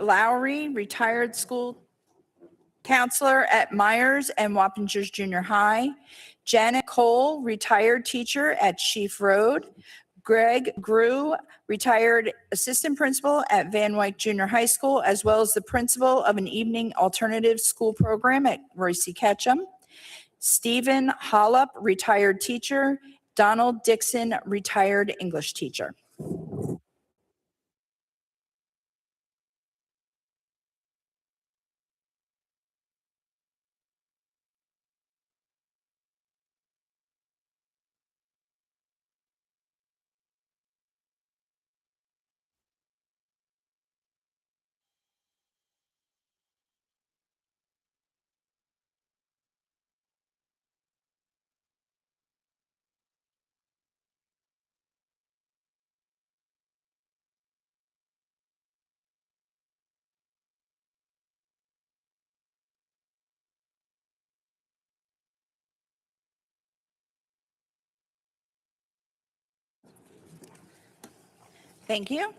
Lowry, retired school counselor at Myers and Wappingers Junior High. Janet Cole, retired teacher at Chief Road. Greg Grew, retired assistant principal at Van Wyck Junior High School, as well as the principal of an evening alternative school program at Royce Ketchum. Stephen Hollup, retired teacher. Donald Dixon, retired English teacher. Thank you.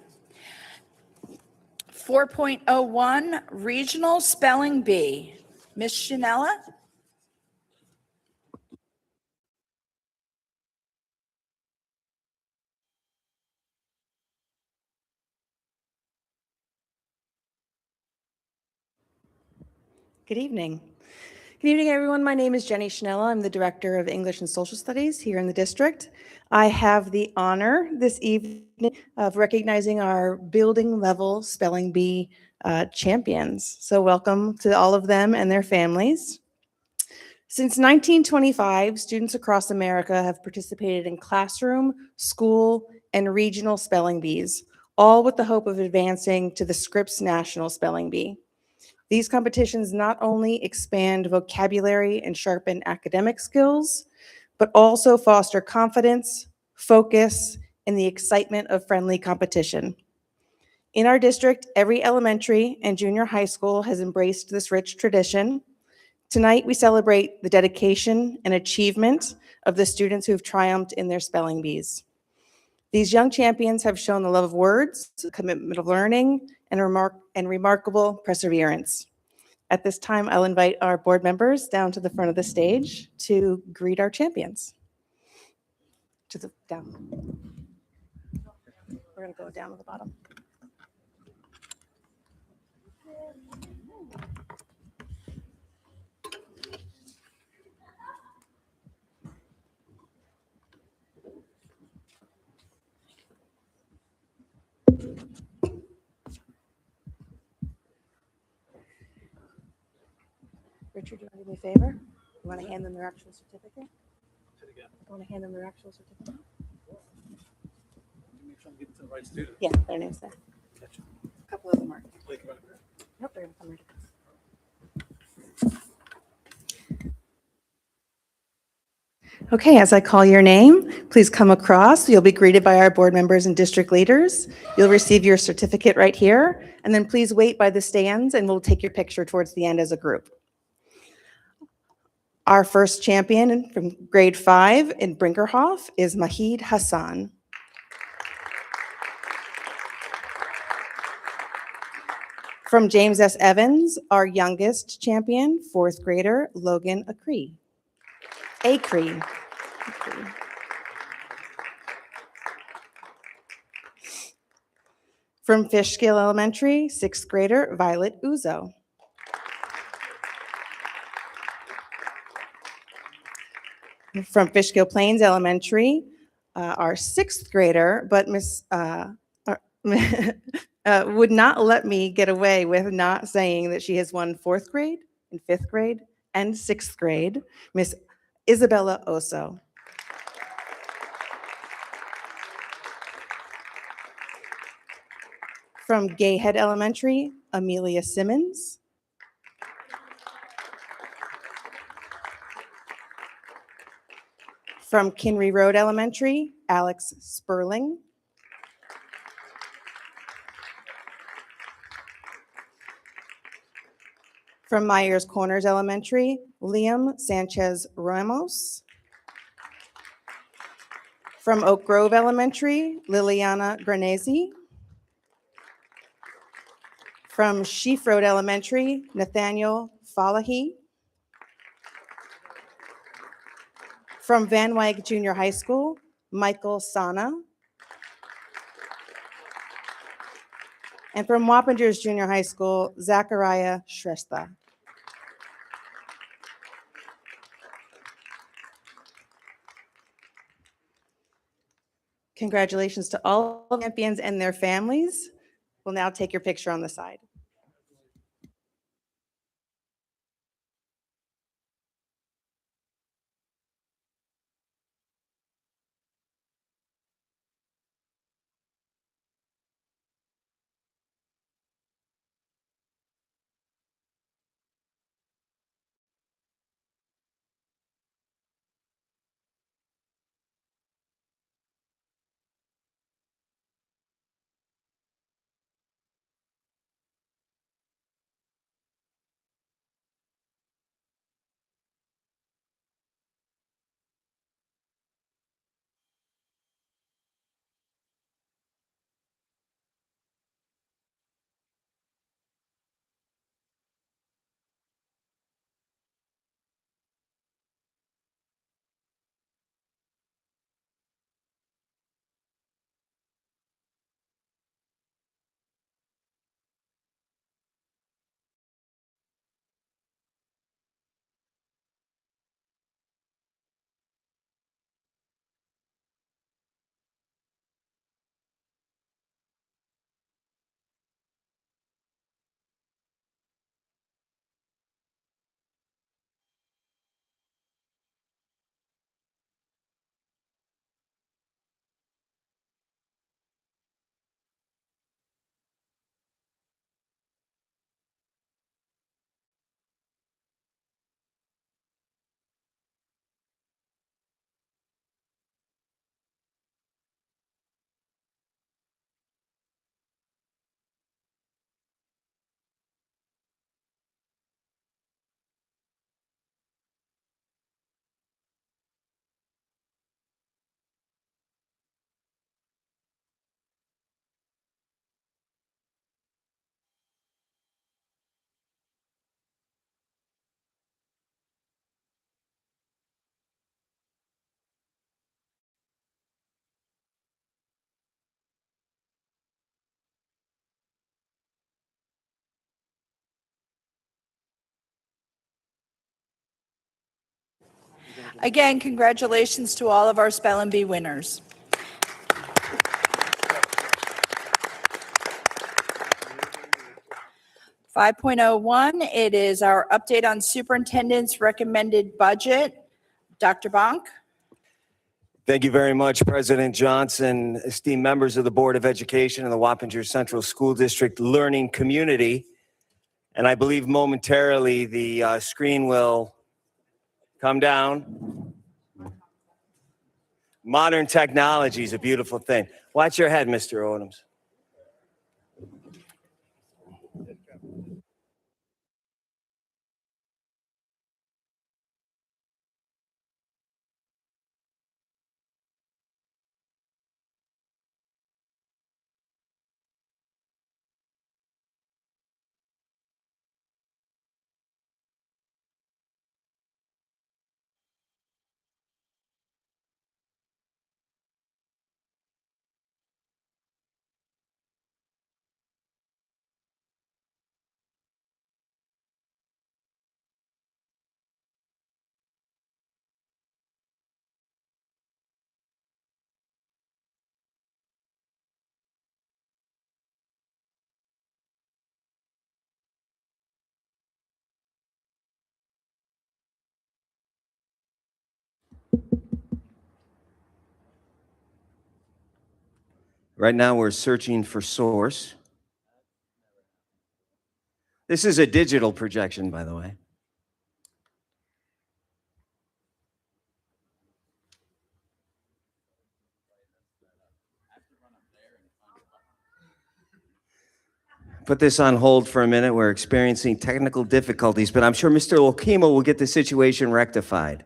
4.01 Regional Spelling Bee. Ms. Shanella? Good evening. Good evening, everyone. My name is Jenny Schnella. I'm the Director of English and Social Studies here in the district. I have the honor this evening of recognizing our building level spelling bee champions. So welcome to all of them and their families. Since 1925, students across America have participated in classroom, school, and regional spelling bees, all with the hope of advancing to the Scripps National Spelling Bee. These competitions not only expand vocabulary and sharpen academic skills, but also foster confidence, focus, and the excitement of friendly competition. In our district, every elementary and junior high school has embraced this rich tradition. Tonight, we celebrate the dedication and achievement of the students who have triumphed in their spelling bees. These young champions have shown the love of words, commitment of learning, and remarkable perseverance. At this time, I'll invite our board members down to the front of the stage to greet our champions. Down. We're going to go down to the bottom. Richard, do you want to do me a favor? You want to hand them their actual certificate? I want to hand them their actual certificate. Make sure I'm getting to the right student. Yeah, their name's there. Gotcha. A couple of them are. Nope, they're going to come right. Okay, as I call your name, please come across. You'll be greeted by our board members and district leaders. You'll receive your certificate right here, and then please wait by the stands and we'll take your picture towards the end as a group. Our first champion from grade 5 in Brinkerhoff is Mahid Hassan. From James S. Evans, our youngest champion, 4th grader, Logan Acree. From Fishkill Elementary, 6th grader, Violet Uzo. From Fishkill Plains Elementary, our 6th grader, but would not let me get away with not saying that she has won 4th grade and 5th grade and 6th grade, Miss Isabella Oso. From Gayhead Elementary, Amelia Simmons. From Kinry Road Elementary, Alex Sperling. From Myers Corners Elementary, Liam Sanchez Ramos. From Oak Grove Elementary, Liliana Granesi. From Sheaf Road Elementary, Nathaniel Falahy. From Van Wyck Junior High School, Michael Sana. And from Wappingers Junior High School, Zachariah Shrestha. Congratulations to all of the champions and their families. We'll now take your picture on the side. Again, congratulations to all of our Spelling Bee winners. .01, it is our update on superintendent's recommended budget. Dr. Bonk? Thank you very much, President Johnson, esteemed members of the Board of Education and the Wappinger Central School District learning community. And I believe momentarily the screen will come down. Modern technology is a beautiful thing. Watch your head, Mr. Odoms. Right now, we're searching for source. This is a digital projection, by the way. Put this on hold for a minute. We're experiencing technical difficulties, but I'm sure Mr. Okimo will get the situation rectified.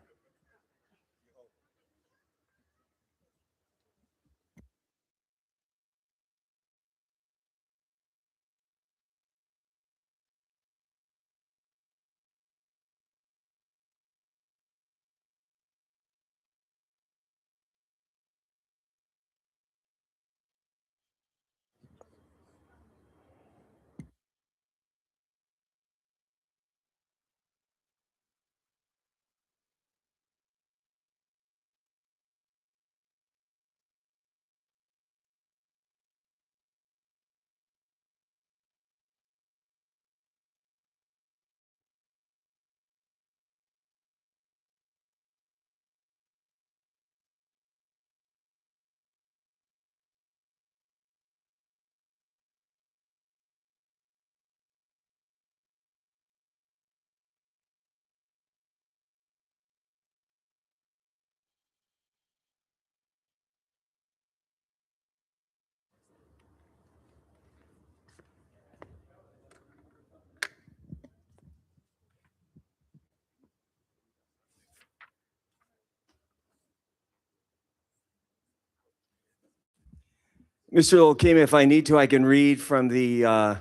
Mr. Olkema, if I need to, I can read from the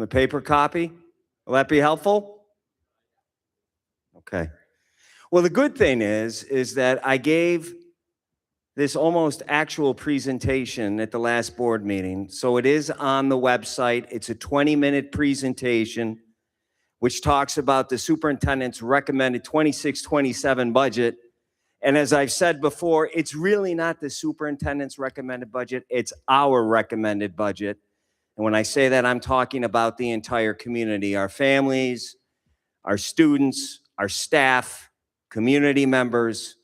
paper copy. Will that be helpful? Okay. Well, the good thing is that I gave this almost actual presentation at the last board meeting. So it is on the website. It's a 20-minute presentation which talks about the superintendent's recommended 26-27 budget. And as I've said before, it's really not the superintendent's recommended budget, it's our recommended budget. And when I say that, I'm talking about the entire community, our families, our students, our staff, community members.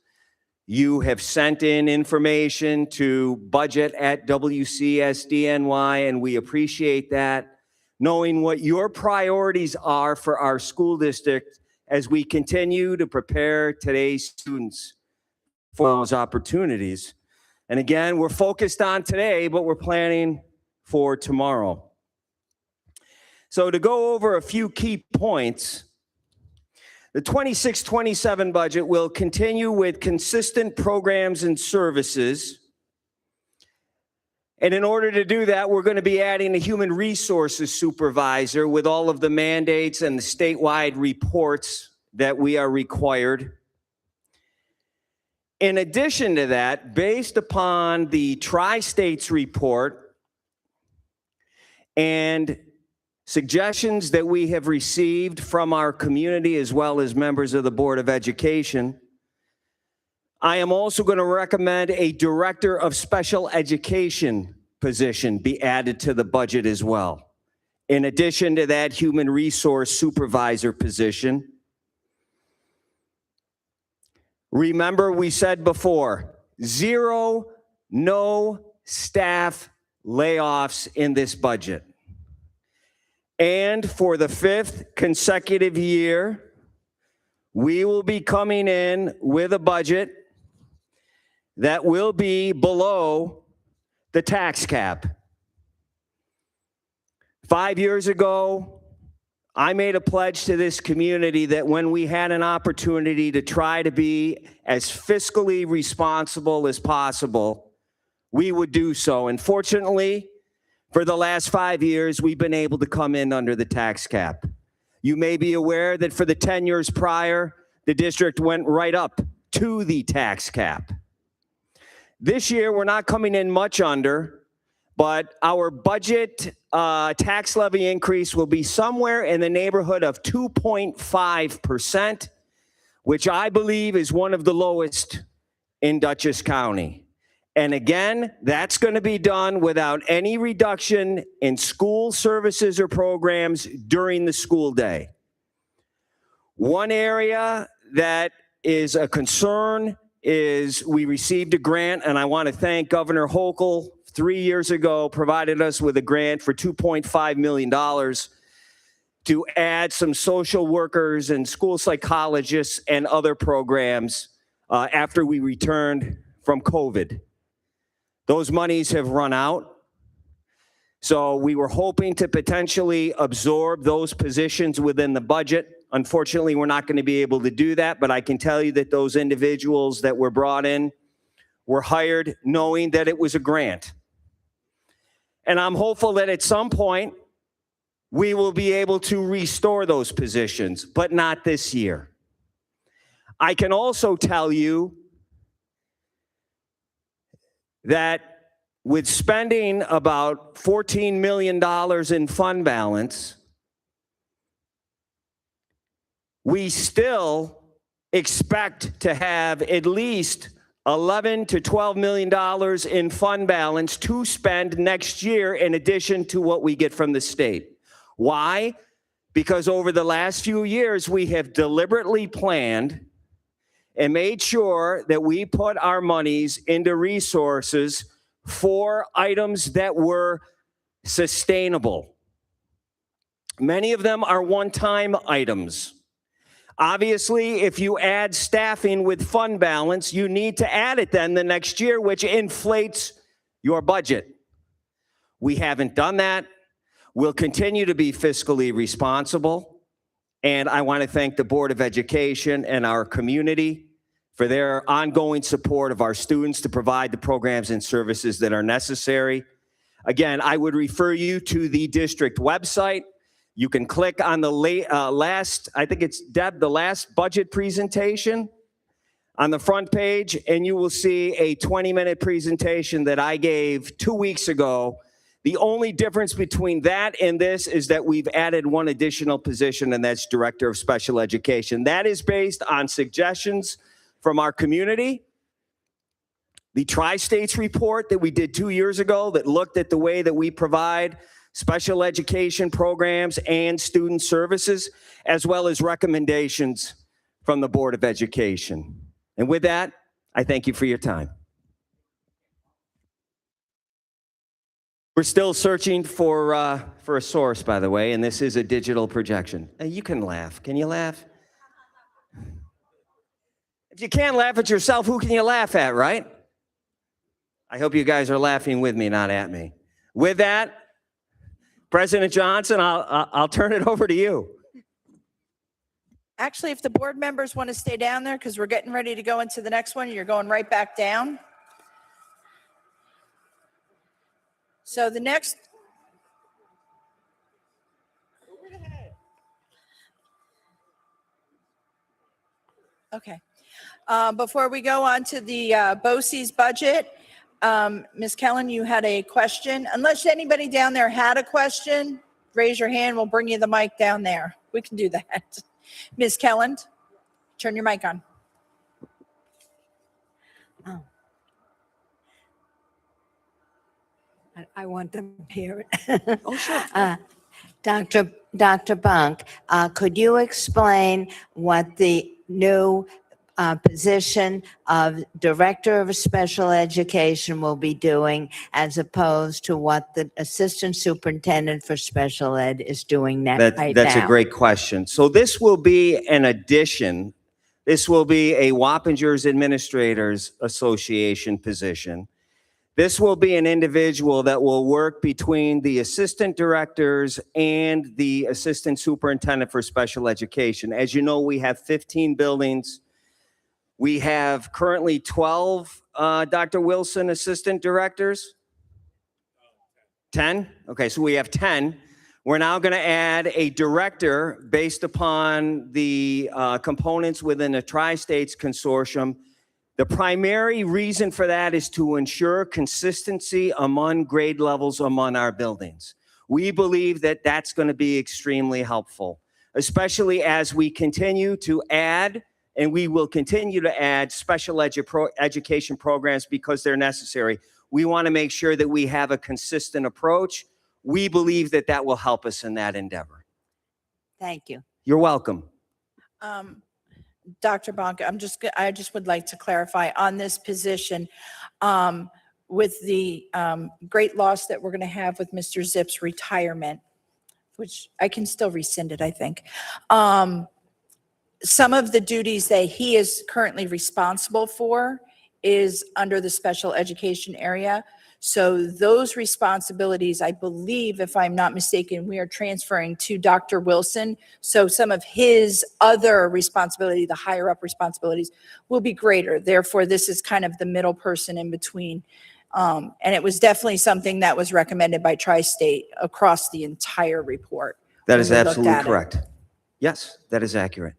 You have sent in information to budget@WCSDNY, and we appreciate that. Knowing what your priorities are for our school district as we continue to prepare today's students for those opportunities. And again, we're focused on today, but we're planning for tomorrow. So to go over a few key points, the 26-27 budget will continue with consistent programs and services. And in order to do that, we're going to be adding a human resources supervisor with all of the mandates and the statewide reports that we are required. In addition to that, based upon the Tri-States report and suggestions that we have received from our community as well as members of the Board of Education, I am also going to recommend a Director of Special Education position be added to the budget as well. In addition to that Human Resource Supervisor position. Remember, we said before, no staff layoffs in this budget. And for the 5th consecutive year, we will be coming in with a budget that will be below the tax cap. 5 years ago, I made a pledge to this community that when we had an opportunity to try to be as fiscally responsible as possible, we would do so. And fortunately, for the last 5 years, we've been able to come in under the tax cap. You may be aware that for the 10 years prior, the district went right up to the tax cap. This year, we're not coming in much under, but our budget tax levy increase will be somewhere in the neighborhood of 2.5%, which I believe is one of the lowest in Dutchess County. And again, that's going to be done without any reduction in school services or programs during the school day. One area that is a concern is we received a grant, and I want to thank Governor Hochul 3 years ago provided us with a grant for $2.5 million to add some social workers and school psychologists and other programs after we returned from COVID. Those monies have run out. So we were hoping to potentially absorb those positions within the budget. Unfortunately, we're not going to be able to do that, but I can tell you that those individuals that were brought in were hired knowing that it was a grant. And I'm hopeful that at some point we will be able to restore those positions, but not this year. I can also tell you that with spending about $14 million in fund balance, we still expect to have at least $11 to $12 million in fund balance to spend next year in addition to what we get from the state. Why? Because over the last few years, we have deliberately planned and made sure that we put our monies into resources for items that were sustainable. Many of them are one-time items. Obviously, if you add staffing with fund balance, you need to add it then the next year, which inflates your budget. We haven't done that. We'll continue to be fiscally responsible. And I want to thank the Board of Education and our community for their ongoing support of our students to provide the programs and services that are necessary. Again, I would refer you to the district website. You can click on the last, I think it's Deb, the last budget presentation on the front page, and you will see a 20-minute presentation that I gave 2 weeks ago. The only difference between that and this is that we've added one additional position, and that's Director of Special Education. That is based on suggestions from our community. The Tri-States report that we did 2 years ago that looked at the way that we provide special education programs and student services, as well as recommendations from the Board of Education. And with that, I thank you for your time. We're still searching for a source, by the way, and this is a digital projection. You can laugh. Can you laugh? If you can't laugh at yourself, who can you laugh at, right? I hope you guys are laughing with me, not at me. With that, President Johnson, I'll turn it over to you. Actually, if the board members want to stay down there, because we're getting ready to go into the next one, you're going right back down. So the next. Okay. Before we go on to the BOCES budget, Ms. Kellen, you had a question. Unless anybody down there had a question, raise your hand. We'll bring you the mic down there. We can do that. Ms. Kellen, turn your mic on. Oh. I want them to hear it. Oh, sure. Dr. Bunk, could you explain what the new position of Director of Special Education will be doing as opposed to what the Assistant Superintendent for Special Ed is doing right now? That's a great question. So this will be an addition. This will be a Wappingers Administrators Association position. This will be an individual that will work between the assistant directors and the assistant superintendent for special education. As you know, we have 15 buildings. We have currently 12, Dr. Wilson, assistant directors. 10? Okay, so we have 10. We're now going to add a director based upon the components within the Tri-States Consortium. The primary reason for that is to ensure consistency among grade levels among our buildings. We believe that that's going to be extremely helpful, especially as we continue to add, and we will continue to add special education programs because they're necessary. We want to make sure that we have a consistent approach. We believe that that will help us in that endeavor. Thank you. You're welcome. Dr. Bonk, I just would like to clarify on this position, with the great loss that we're going to have with Mr. Zip's retirement, which I can still rescind it, I think. Some of the duties that he is currently responsible for is under the special education area. So those responsibilities, I believe, if I'm not mistaken, we are transferring to Dr. Wilson. So some of his other responsibility, the higher up responsibilities, will be greater. Therefore, this is kind of the middle person in between. And it was definitely something that was recommended by Tri-State across the entire report. That is when we looked absolutely at it. correct. Yes, that is accurate.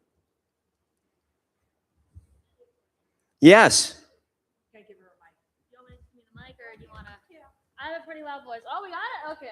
Yes. Can I give her a mic? Do you want me to give me the mic, or do you want to? Yeah. I have a pretty loud voice. Oh, we got it? Okay.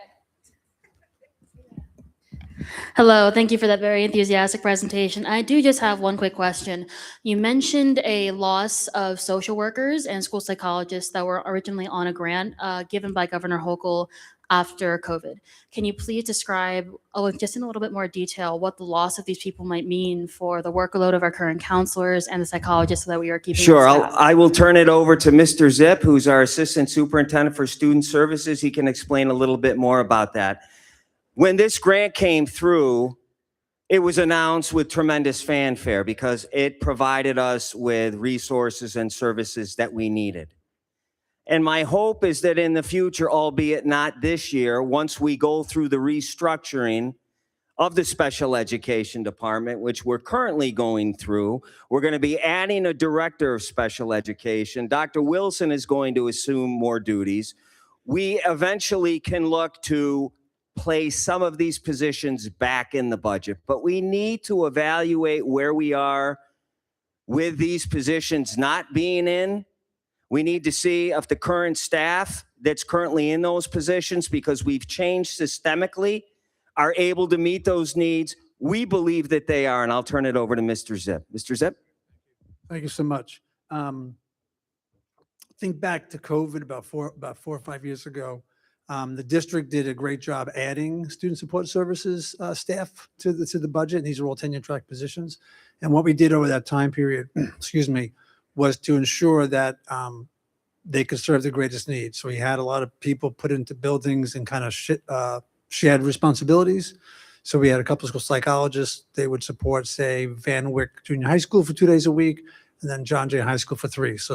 Hello, thank you for that very enthusiastic presentation. I do just have one quick question. You mentioned a loss of social workers and school psychologists that were originally on a grant given by Governor Hochul after COVID. Can you please describe, just in a little bit more detail, what the loss of these people might mean for the workload of our current counselors and the psychologists so that we are keeping Sure, them staffed? I will turn it over to Mr. Zip, who's our Assistant Superintendent for Student Services. He can explain a little bit more about that. When this grant came through, it was announced with tremendous fanfare because it provided us with resources and services that we needed. And my hope is that in the future, albeit not this year, once we go through the restructuring of the special education department, which we're currently going through. We're going to be adding a director of special education. Dr. Wilson is going to assume more duties. We eventually can look to place some of these positions back in the budget, but we need to evaluate where we are with these positions not being in. We need to see if the current staff that's currently in those positions, because we've changed systemically, are able to meet those needs. We believe that they are, and I'll turn it over to Mr. Zip. Mr. Zip? Thank you so much. Think back to COVID about four or 5 years ago. The district did a great job adding student support services staff to the budget. And these are all tenure track positions. And what we did over that time period, excuse me, was to ensure that they could serve the greatest needs. So we had a lot of people put into buildings and kind of shared responsibilities. So we had a couple of school psychologists. They would support, say, Van Wyck Junior High School for 2 days a week, and then John Jay High School for 3. So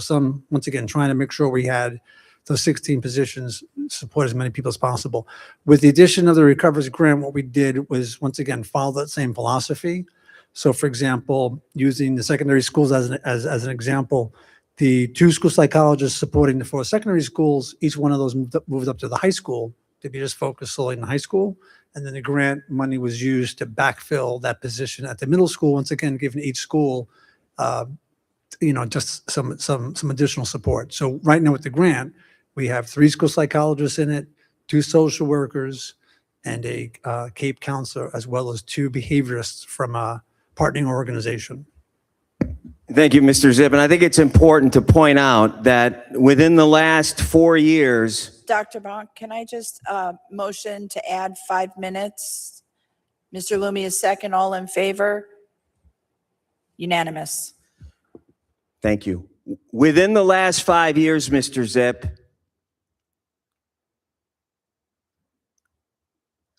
once again, trying to make sure we had those 16 positions support as many people as possible. With the addition of the Recovers Grant, what we did was, once again, follow that same philosophy. So for example, using the secondary schools as an example, the 2 school psychologists supporting the 4 secondary schools, each one of those moved up to the high school to be just focused solely in the high school. And then the grant money was used to backfill that position at the middle school, once again, giving each school just some additional support. So right now with the grant, we have 3 school psychologists in it, 2 social workers, and a CAPE counselor, as well as 2 behaviorists from a partnering organization. Thank you, Mr. Zip. And I think it's important to point out that within the last 4 years, Dr. Bonk, can I just motion to add 5 minutes? Mr. Lumi is second. All in favor? Unanimous. thank you. Within the last 5 years, Mr. Zip,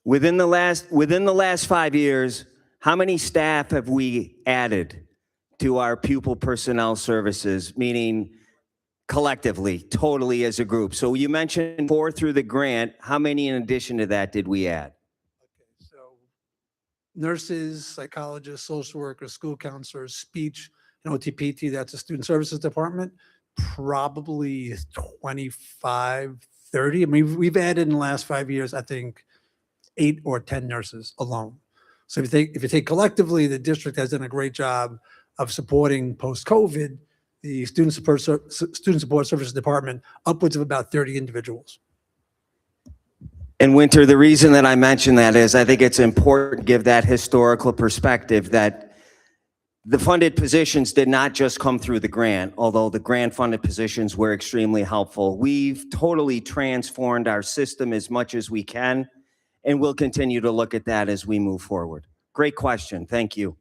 within the last 5 years, how many staff have we added to our pupil personnel services, meaning collectively, totally as a group? So you mentioned 4 through the grant. How many in addition to that did we add? Okay, so nurses, psychologists, social workers, school counselors, speech, and OTPT, that's a student services department, probably 25, 30. I mean, we've added in the last 5 years, I think, 8 or 10 nurses alone. So if you take collectively, the district has done a great job of supporting post-COVID the student support services department, upwards of about 30 individuals. And Winter, the reason that I mention that is I think it's important to give that historical perspective that the funded positions did not just come through the grant, although the grant funded positions were extremely helpful. We've totally transformed our system as much as we can, and we'll continue to look at that as we move forward. Great question. Thank you.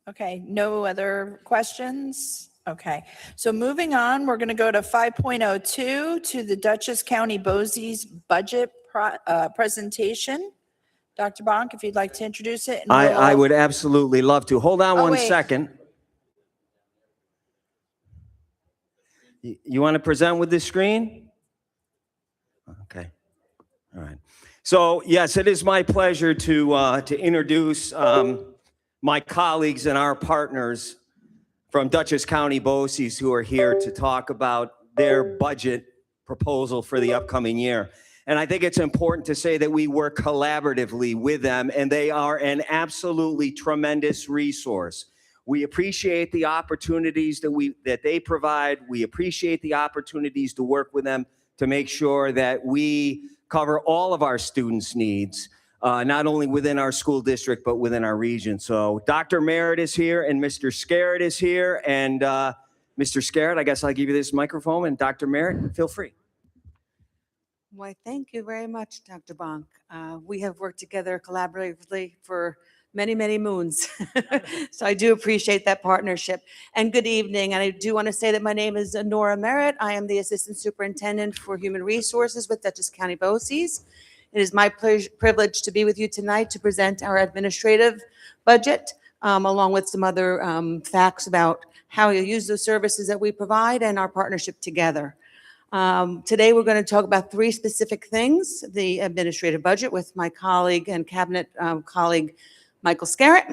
Okay, no other questions? Okay, so moving on, we're going to go to 5.02 to the Dutchess County BOCES budget presentation. Dr. Bonk, if you'd like to introduce it. And I would absolutely love to. Hold on Oh, one wait. second. You want to present with this screen? Okay. All right. So yes, it is my pleasure to introduce my colleagues and our partners from Dutchess County BOCES who are here to talk about their budget proposal for the upcoming year. And I think it's important to say that we work collaboratively with them, and they are an absolutely tremendous resource. We appreciate the opportunities that they provide. We appreciate the opportunities to work with them to make sure that we cover all of our students' needs, not only within our school district, but within our region. So Dr. Merritt is here and Mr. Scarrett is here. And Mr. Scarrett, I guess I'll give you this microphone, and Dr. Merritt, feel free. Why, thank you very much, Dr. Bonk. We have worked together collaboratively for many, many moons. So I do appreciate that partnership. And good evening. And I do want to say that my name is Nora Merritt. I am the Assistant Superintendent for Human Resources with Dutchess County BOCES. It is my privilege to be with you tonight to present our administrative budget, along with some other facts about how you use the services that we provide and our partnership together. Today, we're going to talk about three specific things: the administrative budget with my colleague and cabinet colleague, Michael Scarrett.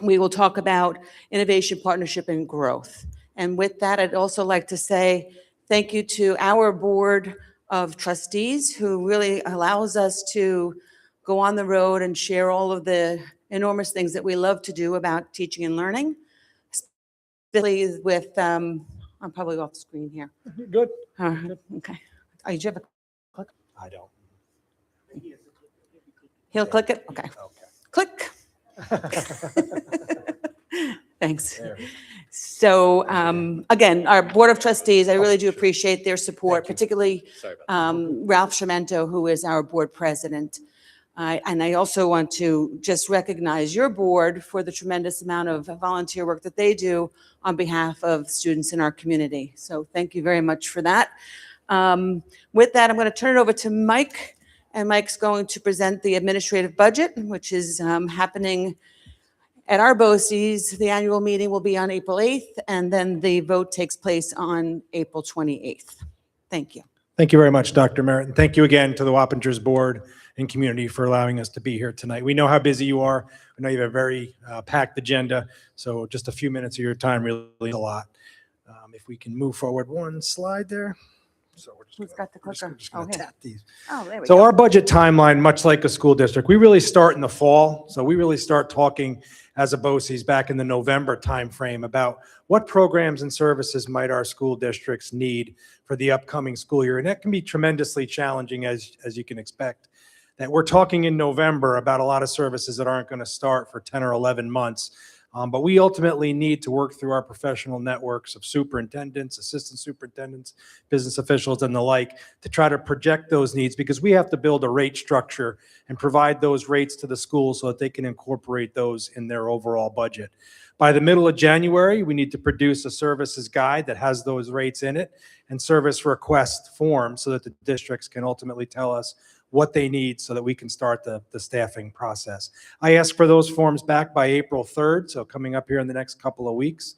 We will talk about innovation, partnership, and growth. And with that, I'd also like to say thank you to our board of trustees who really allows us to go on the road and share all of the enormous things that we love to do about teaching and learning, especially with, I'm probably off the screen here. Good. Okay. Oh, did you have a click? I don't. He'll click it? Okay. Okay. Click. Thanks. So again, our Board of Trustees, I really do appreciate their support, particularly Ralph Sciamento, who is our board president. And I also want to just recognize your board for the tremendous amount of volunteer work that they do on behalf of students in our community. So thank you very much for that. With that, I'm going to turn it over to Mike. And Mike's going to present the administrative budget, which is happening at our BOCES. The annual meeting will be on April 8th, and then the vote takes place on April 28th. Thank you. Thank you very much, Dr. Merritt. And thank you again to the Wappingers Board and community for allowing us to be here tonight. We know how busy you are. I know you have a very packed agenda, so just a few minutes of your time really is a lot. If we can move forward one slide there. So we're just Who's got the clicker? just going Oh, to here. tap these. Oh, there we So go. our budget timeline, much like a school district, we really start in the fall. So we really start talking as a BOCES back in the November timeframe about what programs and services might our school districts need for the upcoming school year. And that can be tremendously challenging, as you can expect. That we're talking in November about a lot of services that aren't going to start for 10 or 11 months. But we ultimately need to work through our professional networks of superintendents, assistant superintendents, business officials, and the like to try to project those needs, because we have to build a rate structure and provide those rates to the schools so that they can incorporate those in their overall budget. By the middle of January, we need to produce a services guide that has those rates in it and service request forms so that the districts can ultimately tell us what they need so that we can start the staffing process. I ask for those forms back by April 3rd, so coming up here in the next couple of weeks,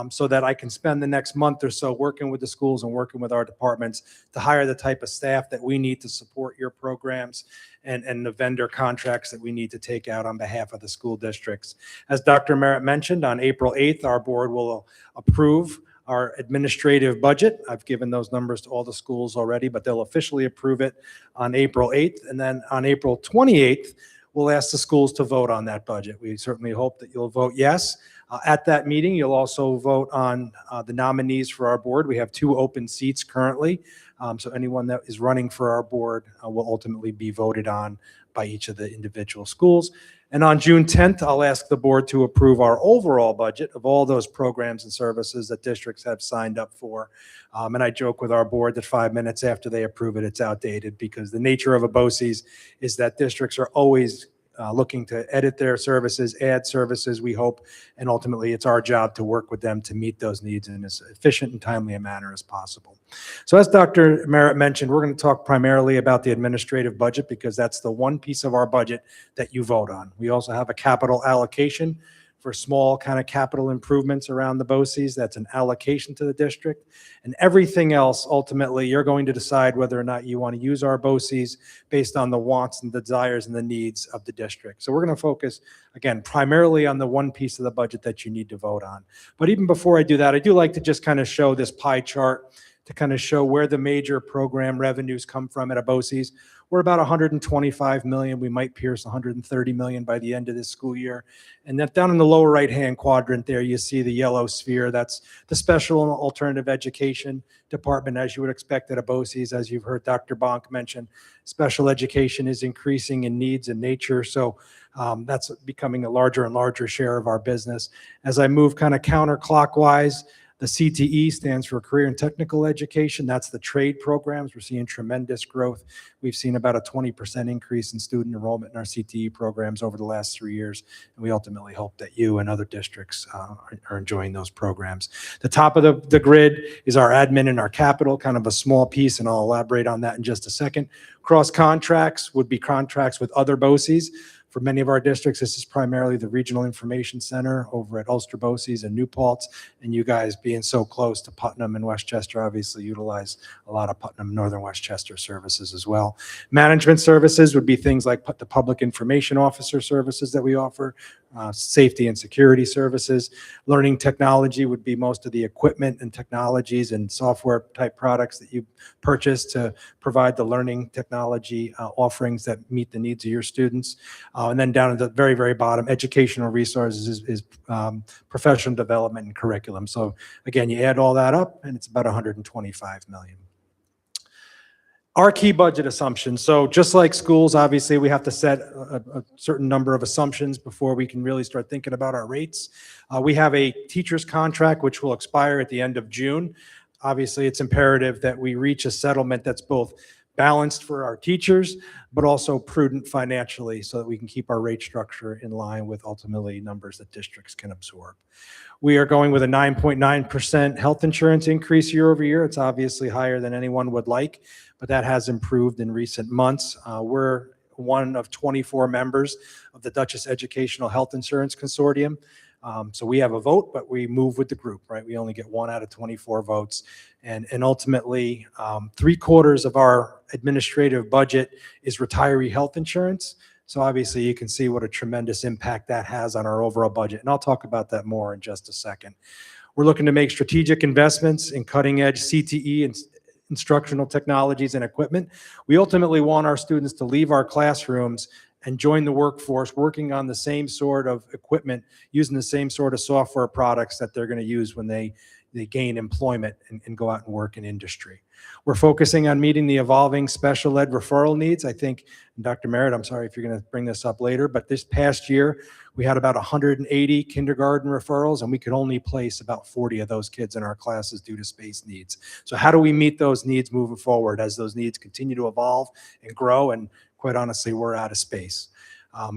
so that I can spend the next month or so working with the schools and working with our departments to hire the type of staff that we need to support your programs and the vendor contracts that we need to take out on behalf of the school districts. As Dr. Merritt mentioned, on April 8th, our board will approve our administrative budget. I've given those numbers to all the schools already, but they'll officially approve it on April 8th. And then on April 28th, we'll ask the schools to vote on that budget. We certainly hope that you'll vote yes. At that meeting, you'll also vote on the nominees for our board. We have 2 open seats currently. So anyone that is running for our board will ultimately be voted on by each of the individual schools. And on June 10th, I'll ask the board to approve our overall budget of all those programs and services that districts have signed up for. And I joke with our board that 5 minutes after they approve it, it's outdated, because the nature of a BOCES is that districts are always looking to edit their services, add services, we hope, and ultimately it's our job to work with them to meet those needs in as efficient and timely a manner as possible. So as Dr. Merritt mentioned, we're going to talk primarily about the administrative budget because that's the one piece of our budget that you vote on. We also have a capital allocation for small kind of capital improvements around the BOCES. That's an allocation to the district. And everything else, ultimately, you're going to decide whether or not you want to use our BOCES based on the wants and the desires and the needs of the district. So we're going to focus, again, primarily on the one piece of the budget that you need to vote on. But even before I do that, I do like to just kind of show this pie chart to kind of show where the major program revenues come from at a BOCES. We're about 125 million. We might pierce 130 million by the end of this school year. And that down in the lower right-hand quadrant there, you see the yellow sphere. That's the special and alternative education department, as you would expect at a BOCES. As you've heard Dr. Bonk mention, special education is increasing in needs and nature. So that's becoming a larger and larger share of our business. As I move kind of counterclockwise, the CTE stands for Career and Technical Education. That's the trade programs. We're seeing tremendous growth. We've seen about a 20% increase in student enrollment in our CTE programs over the last 3 years. And we ultimately hope that you and other districts are enjoying those programs. The top of the grid is our admin and our capital, kind of a small piece, and I'll elaborate on that in just a second. Cross contracts would be contracts with other BOCES For many of our districts, this is primarily the Regional Information Center over at Ulster BOCES and New Paltz, and you guys being so close to Putnam and Westchester obviously utilize a lot of Putnam Northern Westchester services as well. Management services would be things like the public information officer services that we offer, safety and security services. Learning technology would be most of the equipment and technologies and software type products that you purchase to provide the learning technology offerings that meet the needs of your students. And then down at the very, very bottom, educational resources is professional development and curriculum. So again, you add all that up and it's about 125 million. Our key budget assumptions. So just like schools, obviously we have to set a certain number of assumptions before we can really start thinking about our rates. We have a teacher's contract which will expire at the end of June. Obviously, it's imperative that we reach a settlement that's both balanced for our teachers, but also prudent financially so that we can keep our rate structure in line with ultimately numbers that districts can absorb. We are going with a 9.9% health insurance increase year over year. It's obviously higher than anyone would like, but that has improved in recent months. We're one of 24 members of the Dutchess Educational Health Insurance Consortium. So we have a vote, but we move with the group, right? We only get 1 out of 24 votes. And ultimately, 3/4 of our administrative budget is retiree health insurance. So obviously you can see what a tremendous impact that has on our overall budget. And I'll talk about that more in just a second. We're looking to make strategic investments in cutting edge CTE and instructional technologies and equipment. We ultimately want our students to leave our classrooms and join the workforce working on the same sort of equipment, using the same sort of software products that they're going to use when they gain employment and go out and work in industry. We're focusing on meeting the evolving special ed referral needs. I think, Dr. Merritt, I'm sorry if you're going to bring this up later, but this past year, we had about 180 kindergarten referrals, and we could only place about 40 of those kids in our classes due to space needs. So how do we meet those needs moving forward as those needs continue to evolve and grow? And quite honestly, we're out of space.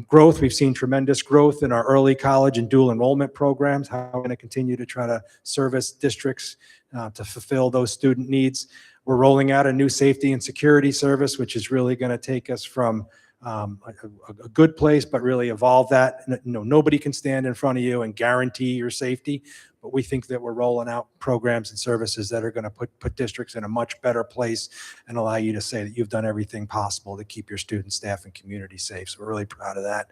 Growth, we've seen tremendous growth in our early college and dual enrollment programs. How we're going to continue to try to service districts to fulfill those student needs. We're rolling out a new safety and security service, which is really going to take us from a good place, but really evolve that. Nobody can stand in front of you and guarantee your safety, but we think that we're rolling out programs and services that are going to put districts in a much better place and allow you to say that you've done everything possible to keep your students, staff, and community safe. So we're really proud of that.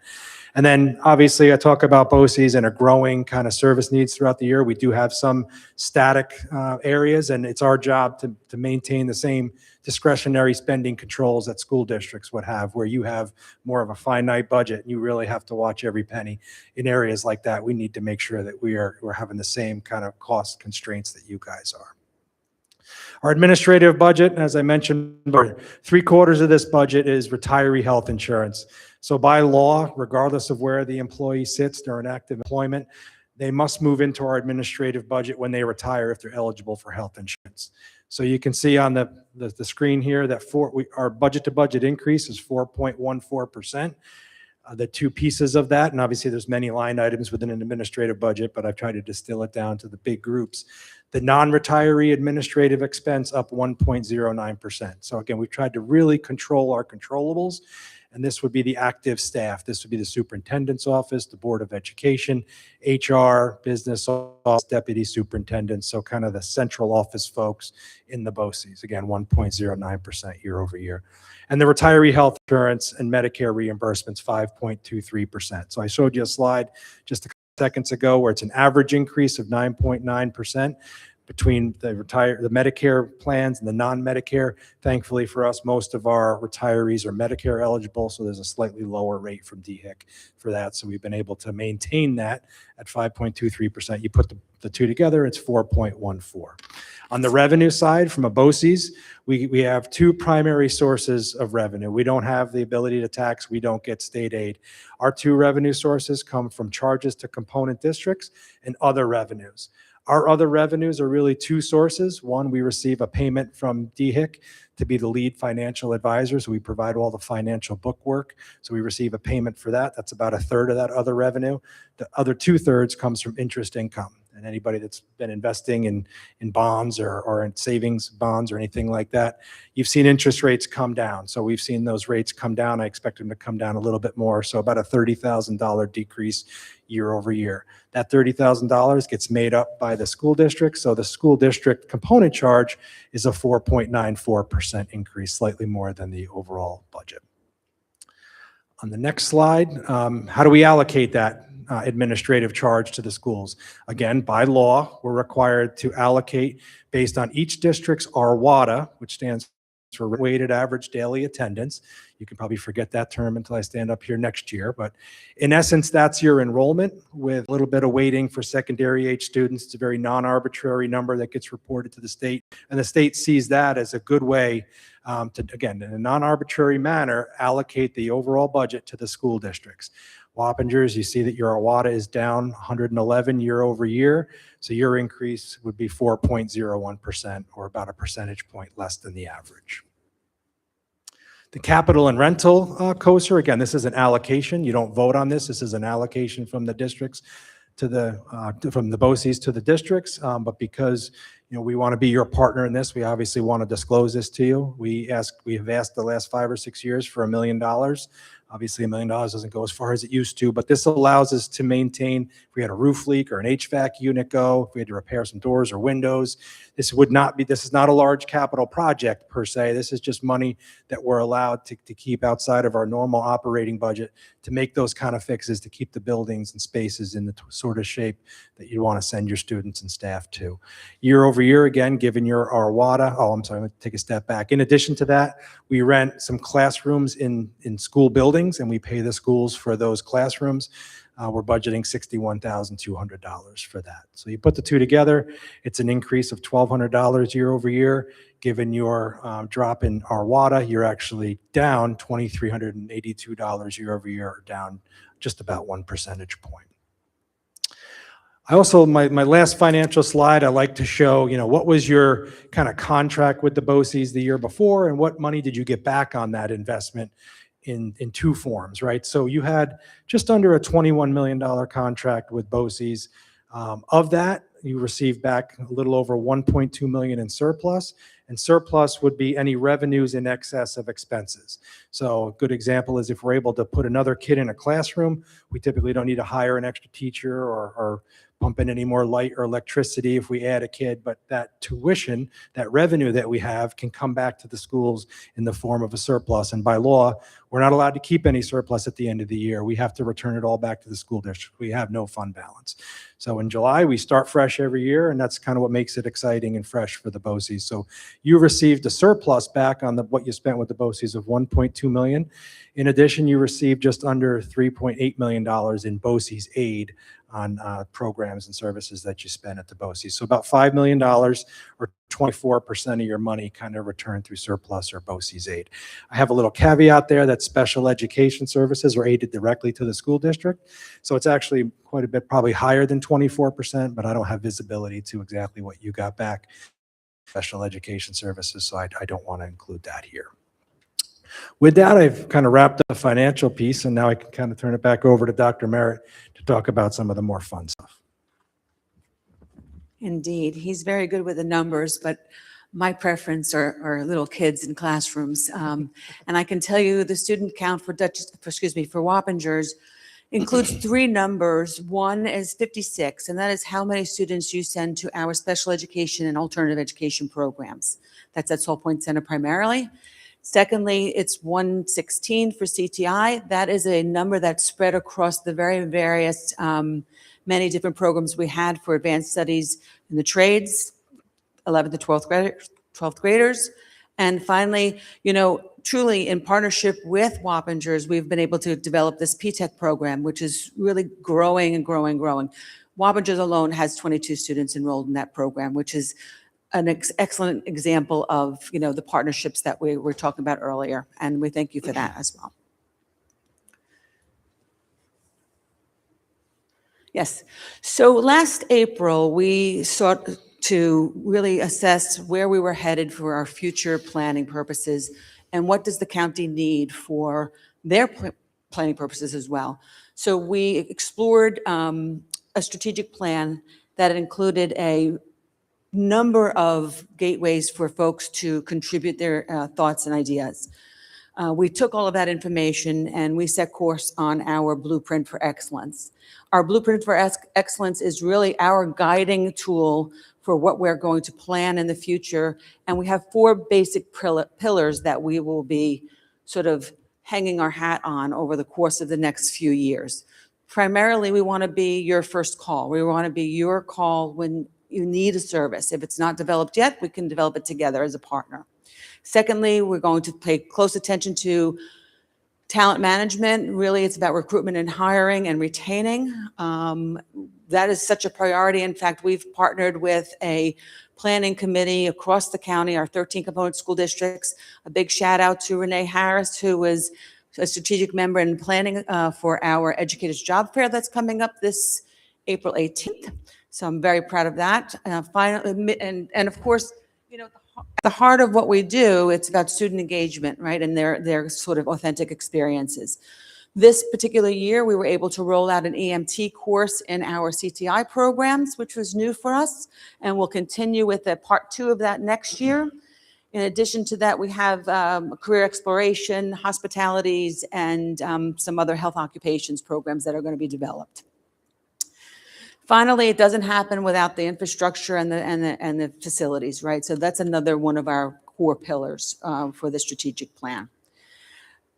And then obviously I talk about BOCES and a growing kind of service needs throughout the year. We do have some static areas, and it's our job to maintain the same discretionary spending controls that school districts would have, where you have more of a finite budget and you really have to watch every penny. In areas like that, we need to make sure that we're having the same kind of cost constraints that you guys are. Our administrative budget, as I mentioned, 3/4 of this budget is retiree health insurance. So by law, regardless of where the employee sits during active employment, they must move into our administrative budget when they retire if they're eligible for health insurance. So you can see on the screen here that our budget to budget increase is 4.14%. The two pieces of that, and obviously there's many line items within an administrative budget, but I've tried to distill it down to the big groups. The non-retiree administrative expense up 1.09%. So again, we've tried to really control our controllables. And this would be the active staff. This would be the superintendent's office, the Board of Education, HR, business office, deputy superintendent. So kind of the central office folks in the BOCES. Again, 1.09% year over year. And the retiree health insurance and Medicare reimbursements, 5.23%. So I showed you a slide just a couple seconds ago where it's an average increase of 9.9%. Between the Medicare plans and the non-Medicare. Thankfully for us, most of our retirees are Medicare eligible, so there's a slightly lower rate from DHIC for that. So we've been able to maintain that at 5.23%. You put the two together, it's 4.14. On the revenue side, from a BOCES, we have two primary sources of revenue. We don't have the ability to tax. We don't get state aid. Our two revenue sources come from charges to component districts and other revenues. Our other revenues are really two sources. One, we receive a payment from DHIC to be the lead financial advisor. So we provide all the financial book work. So we receive a payment for that. That's about 1/3 of that other revenue. The other 2/3 comes from interest income. and anybody that's been investing in bonds or in savings bonds or anything like that, you've seen interest rates come down. So we've seen those rates come down. I expect them to come down a little bit more. So about a $30,000 decrease year over year. That $30,000 gets made up by the school district. So the school district component charge is a 4.94% increase, slightly more than the overall budget. On the next slide, how do we allocate that administrative charge to the schools? Again, by law, we're required to allocate based on each district's RWADA, which stands for weighted average daily attendance. You can probably forget that term until I stand up here next year, but in essence, that's your enrollment with a little bit of weighting for secondary age students. It's a very non-arbitrary number that gets reported to the state, and the state sees that as a good way to, again, in a non-arbitrary manner, allocate the overall budget to the school districts. Wappingers, you see that your AWADA is down 111 year over year, so your increase would be 4.01%, or about a percentage point less than the average. The capital and rental COSR, again, this is an allocation. You don't vote on this. This is an allocation from the districts to the from the BOCES to the districts, but because we want to be your partner in this, we obviously want to disclose this to you. We have asked the last 5 or 6 years for $1 million. Obviously, $1 million doesn't go as far as it used to, but this allows us to maintain, if we had a roof leak or an HVAC unit go, if we had to repair some doors or windows, this is not a large capital project per se. This is just money that we're allowed to keep outside of our normal operating budget to make those kind of fixes, to keep the buildings and spaces in the sort of shape that you want to send your students and staff to. Year over year, again, given your RWADA, I'm going to take a step back. In addition to that, we rent some classrooms in school buildings, and we pay the schools for those classrooms. We're budgeting $61,200 for that. So you put the two together, it's an increase of $1,200 year over year. Given your drop in RWADA, you're actually down $2,382 year over year, or down just about 1 percentage point. I also, my last financial slide, I like to show, what was your kind of contract with the BOCES the year before, and what money did you get back on that investment in two forms, right? So you had just under a $21 million contract with BOCES. Of that, you received back a little over 1.2 million in surplus, and surplus would be any revenues in excess of expenses. So a good example is if we're able to put another kid in a classroom, we typically don't need to hire an extra teacher or pump in any more light or electricity if we add a kid, but that tuition, that revenue that we have, can come back to the schools in the form of a surplus. And by law, we're not allowed to keep any surplus at the end of the year. We have to return it all back to the school district. We have no fund balance. So in July, we start fresh every year, and that's kind of what makes it exciting and fresh for the BOCES. So you received a surplus back on what you spent with the BOCES of 1.2 million. In addition, you received just under $3.8 million in BOCES aid on programs and services that you spend at the BOCES. So about $5 million, or 24% of your money, kind of returned through surplus or BOCES aid. I have a little caveat there that special education services are aided directly to the school district. So it's actually quite a bit, probably higher than 24%, but I don't have visibility to exactly what you got back special education services, so I don't want to include that here. With that, I've kind of wrapped up the financial piece, and now I can kind of turn it back over to Dr. Merritt to talk about some of the more fun stuff. Indeed, he's very good with the numbers, but my preference are little kids in classrooms. And I can tell you the student count for Wappingers includes 3 numbers. One is 56, and that is how many students you send to our special education and alternative education programs. That's at Salt Point Center primarily. Secondly, it's 116 for CTI. That is a number that's spread across the very various, many different programs we had for advanced studies in the trades, 11th to 12th graders. And finally, truly in partnership with Wappingers, we've been able to develop this PTech program, which is really growing and growing and growing. Wappingers alone has 22 students enrolled in that program, which is an excellent example of, the partnerships that we were talking about earlier. And we thank you for that as well. Yes. So last April, we sought to really assess where we were headed for our future planning purposes and what does the county need for their planning purposes as well. So we explored a strategic plan that included a number of gateways for folks to contribute their thoughts and ideas. We took all of that information and we set course on our Blueprint for Excellence. Our Blueprint for Excellence is really our guiding tool for what we're going to plan in the future. And we have 4 basic pillars that we will be sort of hanging our hat on over the course of the next few years. Primarily, we want to be your first call. We want to be your call when you need a service. If it's not developed yet, we can develop it together as a partner. Secondly, we're going to pay close attention to talent management. Really, it's about recruitment and hiring and retaining. That is such a priority. In fact, we've partnered with a planning committee across the county, our 13 component school districts. A big shout out to Renee Harris, who was a strategic member in planning for our Educators Job Fair that's coming up this April 18th. So I'm very proud of that. Finally, and of course, you know, the heart of what we do, it's about student engagement, right? And their sort of authentic experiences. This particular year, we were able to roll out an EMT course in our CTI programs, which was new for us, and we'll continue with the part 2 of that next year. In addition to that, we have career exploration, hospitalities, and some other health occupations programs that are going to be developed. Finally, it doesn't happen without the infrastructure and the facilities, right? So that's another one of our core pillars for the strategic plan.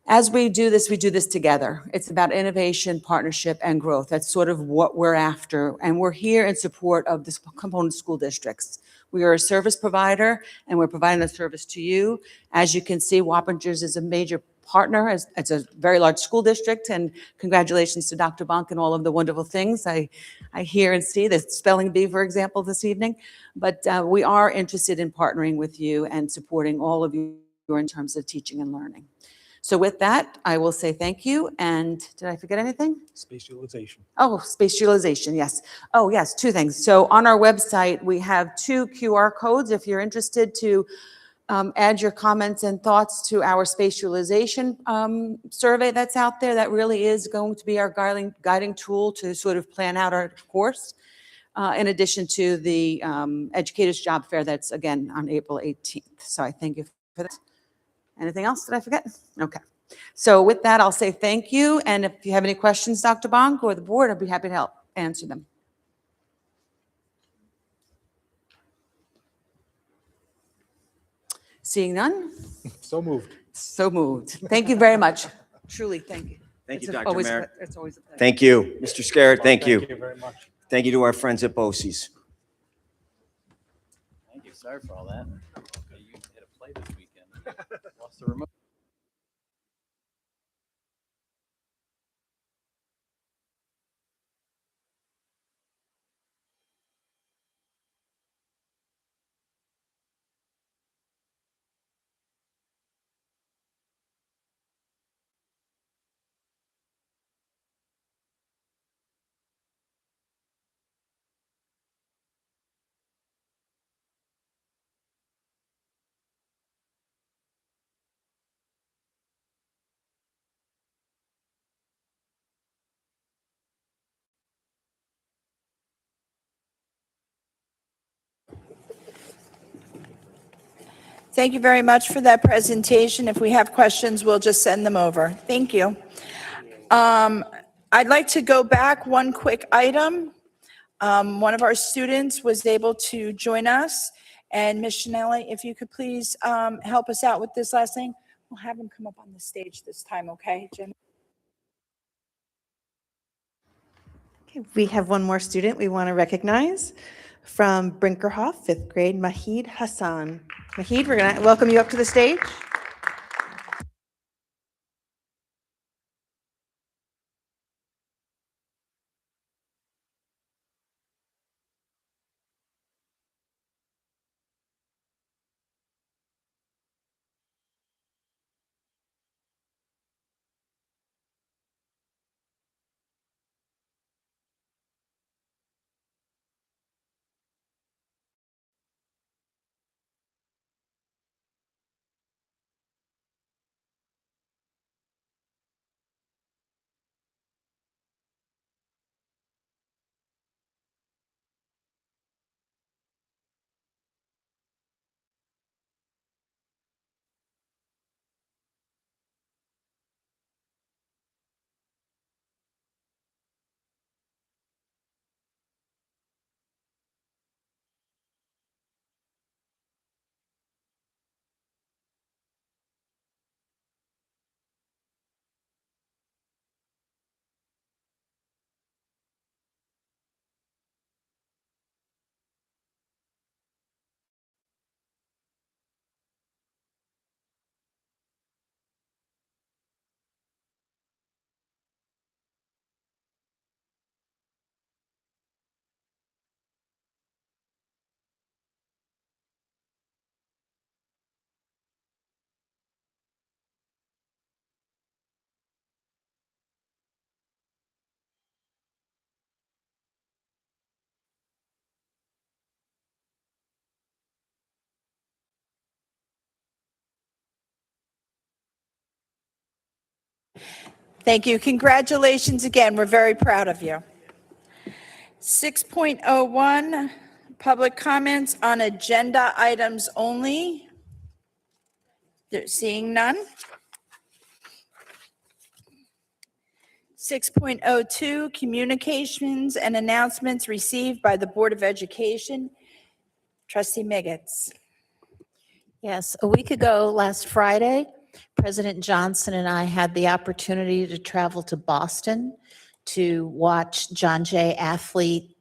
As we do this together. It's about innovation, partnership, and growth. That's sort of what we're after. And we're here in support of the component school districts. We are a service provider, and we're providing a service to you. As you can see, Wappingers is a major partner. It's a very large school district, and congratulations to Dr. Bonk and all of the wonderful things I hear and see, the spelling bee, for example, this evening. But we are interested in partnering with you and supporting all of you in terms of teaching and learning. So with that, I will say thank you. And did I forget anything? Space utilization. Oh, space utilization, yes. Oh, yes, 2 things. So on our website, we have 2 QR codes if you're interested to add your comments and thoughts to our space utilization survey that's out there. That really is going to be our guiding tool to sort of plan out our course, in addition to the Educators Job Fair that's, again, on April 18th. So I thank you for that. Anything else? Did I forget? Okay. So with that, I'll say thank you. And if you have any questions, Dr. Bonk or the board, I'd be happy to help answer them. Seeing none? So moved. So moved. Thank you very much. Truly, thank you. Thank you, It's Dr. always- Merritt. It's always a pleasure. Thank you. Mr. Scarrett, thank you. Thank you very much. Thank you to our friends at BOCES. Thank you. Sorry for all that. You hit a play this weekend. Lost the remote. Thank you very much for that presentation. If we have questions, we'll just send them over. Thank you. I'd like to go back one quick item. One of our students was able to join us, and Ms. Chanelli, if you could please help us out with this last thing. We'll have him come up on the stage this time, okay, Jen? Okay, we have one more student we want to recognize from Brinkerhoff, 5th grade, Mahid Hassan. Mahid, we're going to welcome you up to the stage. Thank you. Congratulations again. We're very proud of you. 6.01, public comments on agenda items only. Seeing none. 6.02, communications and announcements received by the Board of Education. Trustee Miggets. Yes, a week ago, last Friday, President Johnson and I had the opportunity to travel to Boston to watch John Jay athlete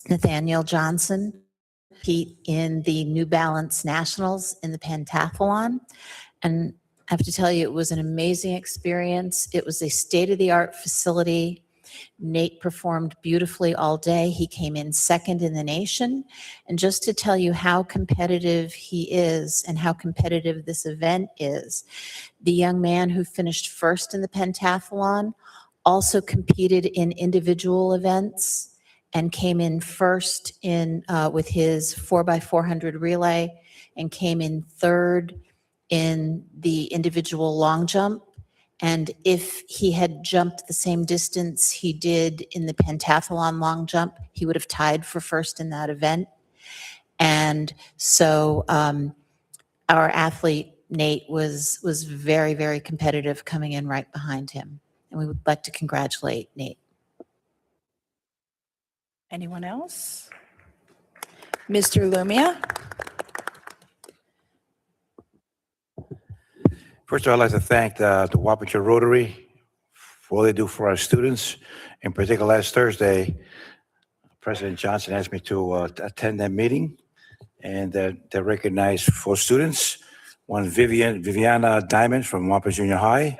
Nathaniel Johnson compete in the New Balance Nationals in the pentathlon. And I have to tell you, it was an amazing experience. It was a state-of-the-art facility. Nate performed beautifully all day. He came in second in the nation. And just to tell you how competitive he is and how competitive this event is, the young man who finished first in the pentathlon also competed in individual events and came in first in with his 4x400 relay and came in third in the individual long jump. And if he had jumped the same distance he did in the pentathlon long jump, he would have tied for first in that event. And so our athlete, Nate, was very, very competitive coming in right behind him. And we would like to congratulate Nate. Anyone else? Mr. Lumia? First of all, I'd like to thank the Wappinger Rotary for all they do for our students. In particular, last Thursday, President Johnson asked me to attend that meeting, and they recognized 4 students. One, Viviana Diamond from Wappinger Junior High,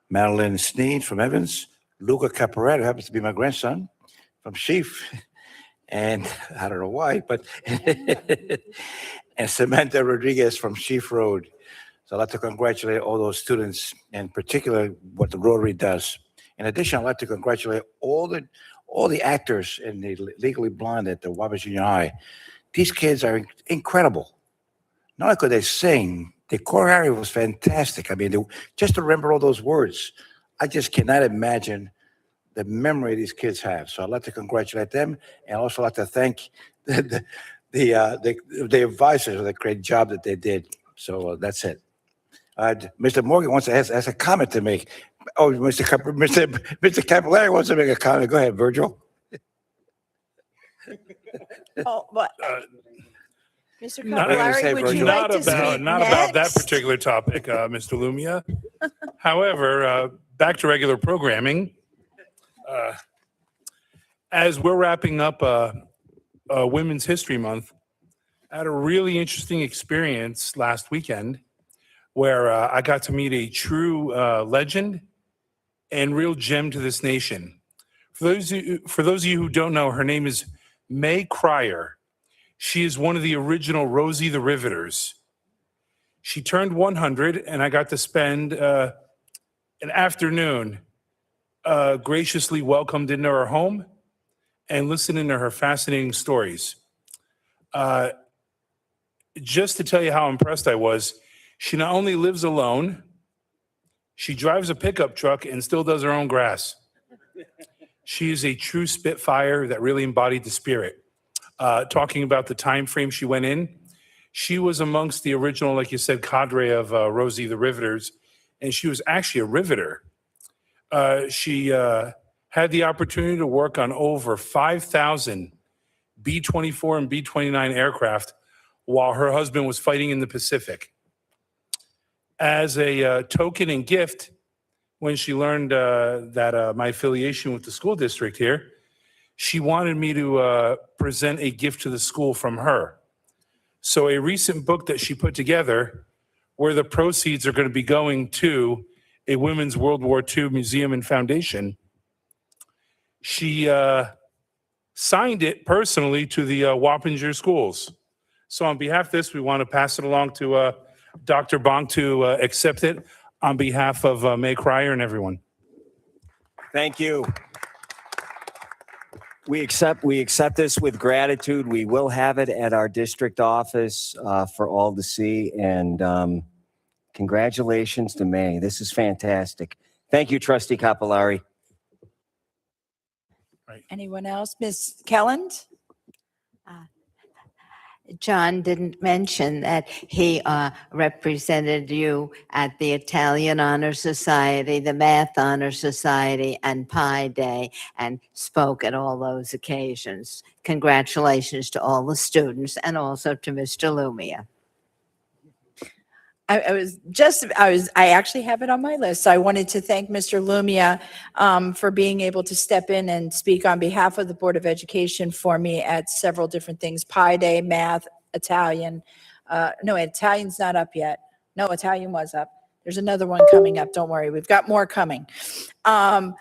Madeline Sneed from Evans, Luca Caporetto, who happens to be my grandson, from Sheaf, and I don't know why, but, and Samantha Rodriguez from Sheaf Road. So I'd like to congratulate all those students, in particular what the Rotary does. In addition, I'd like to congratulate all the actors in the Legally Blonde at the Wappinger Junior High. These kids are incredible. Not only could they sing, the choreography was fantastic. I mean, just to remember all those words, I just cannot imagine the memory these kids have. So I'd like to congratulate them, and also like to thank the advisors for the great job that they did. So that's it. Mr. Morgan wants to has a comment to make. Oh, Mr. Capillari wants to make a comment. Go ahead, Virgil. Oh, what? Mr. Not gonna say Capillari, would you Virgil. like to speak Not about that next? particular topic, Mr. Lumia. However, back to regular programming. As we're wrapping up Women's History Month, I had a really interesting experience last weekend where I got to meet a true legend and real gem to this nation. For those of you who don't know, her name is May Cryer. She is one of the original Rosie the Riveters. She turned 100, and I got to spend an afternoon graciously welcomed into her home and listening to her fascinating stories. Just to tell you how impressed I was, she not only lives alone, she drives a pickup truck and still does her own grass. She is a true Spitfire that really embodied the spirit. Talking about the time frame she went in, she was amongst the original, like you said, cadre of Rosie the Riveters, and she was actually a riveter. She had the opportunity to work on over 5,000 B-24 and B-29 aircraft while her husband was fighting in the Pacific. As a token and gift, when she learned that my affiliation with the school district here, she wanted me to present a gift to the school from her. So a recent book that she put together, where the proceeds are going to be going to a Women's World War II Museum and Foundation, she signed it personally to the Wappinger schools. So on behalf of this, we want to pass it along to Dr. Bonk to accept it on behalf of May Cryer and everyone. Thank you. We accept this with gratitude. We will have it at our district office for all to see. And congratulations to May. This is fantastic. Thank you, Trustee Capillari. Anyone else? Ms. Kelland? John didn't mention that he represented you at the Italian Honor Society, the Math Honor Society, and Pi Day, and spoke at all those occasions. Congratulations to all the students and also to Mr. Lumia. I actually have it on my list. So I wanted to thank Mr. Lumia for being able to step in and speak on behalf of the Board of Education for me at several different things, Pi Day, math, Italian. No, Italian's not up yet. No, Italian was up. There's another one coming up. Don't worry. We've got more coming. I'm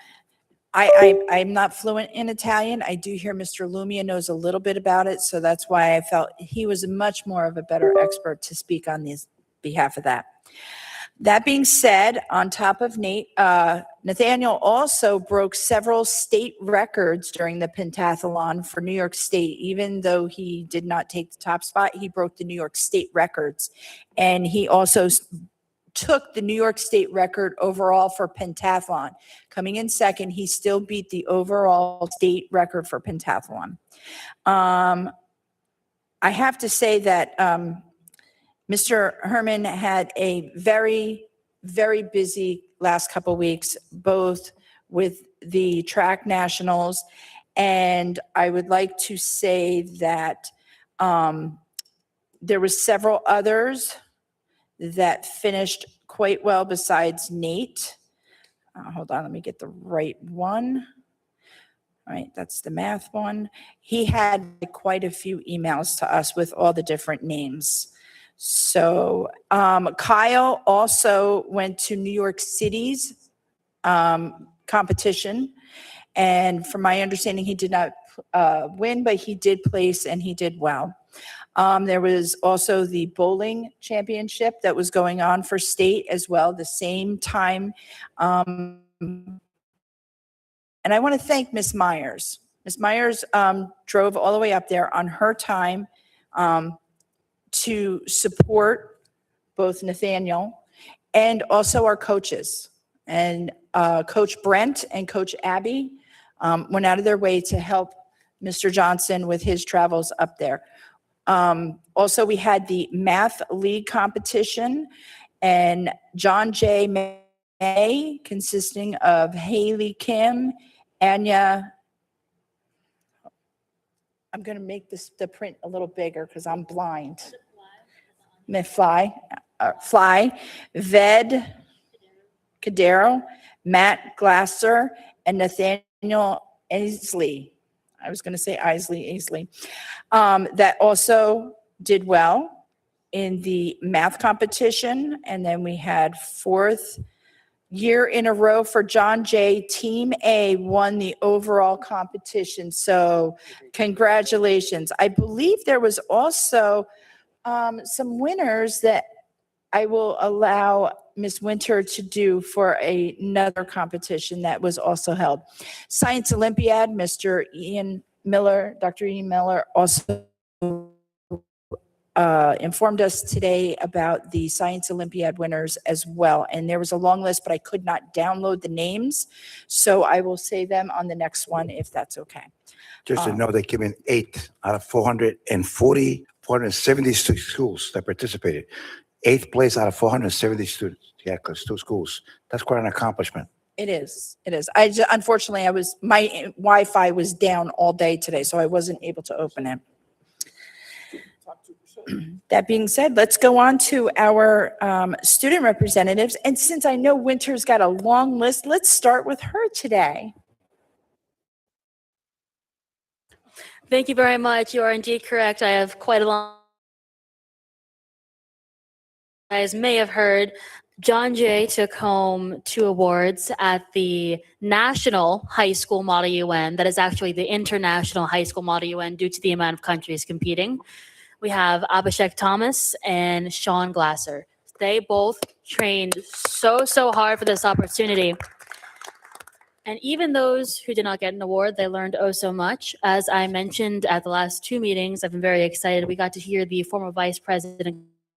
not fluent in Italian. I do hear Mr. Lumia knows a little bit about it. So that's why I felt he was much more of a better expert to speak on these behalf of that. That being said, on top of Nate, Nathaniel also broke several state records during the pentathlon for New York State. Even though he did not take the top spot, he broke the New York State records. And he also took the New York State record overall for pentathlon. Coming in second, he still beat the overall state record for pentathlon. I have to say that Mr. Herman had a very, very busy last couple weeks, both with the track nationals, and I would like to say that there was several others that finished quite well besides Nate. Hold on, let me get the right one. All right, that's the math one. He had quite a few emails to us with all the different names. So Kyle also went to New York City's competition. And from my understanding, he did not win, but he did place and he did well. There was also the bowling championship that was going on for state as well, the same time. And I want to thank Miss Myers. Miss Myers drove all the way up there on her time to support both Nathaniel and also our coaches. And Coach Brent and Coach Abby went out of their way to help Mr. Johnson with his travels up there. Also, we had the math league competition, and John J. May, consisting of Haley Kim, Anya. I'm going to make the print a little bigger because I'm blind. Fly, Ved Cadero, Matt Glasser, and Nathaniel Aisley. I was going to say Aisley. That also did well in the math competition. And then we had fourth year in a row for John Jay. Team A won the overall competition. So congratulations. I believe there was also some winners that I will allow Ms. Winter to do for another competition that was also held. Science Olympiad, Mr. Ian Miller, Dr. Ian Miller also informed us today about the Science Olympiad winners as well. And there was a long list, but I could not download the names. So I will say them on the next one if that's okay. Just to know, they came in 8 out of 476 schools that participated. 8th place out of 470 students. Yeah, because 2 schools. That's quite an accomplishment. It is. Unfortunately, my Wi-Fi was down all day today, so I wasn't able to open it. That being said, let's go on to our student representatives. And since I know Winter's got a long list, let's start with her today. Thank you very much. You are indeed correct. I have quite a long. You guys may have heard, John Jay took home 2 awards at the National High School Model UN. That is actually the International High School Model UN due to the amount of countries competing. We have Abhishek Thomas and Sean Glasser. They both trained so hard for this opportunity. And even those who did not get an award, they learned oh so much. As I mentioned at the last 2 meetings, I've been very excited. We got to hear the former Vice President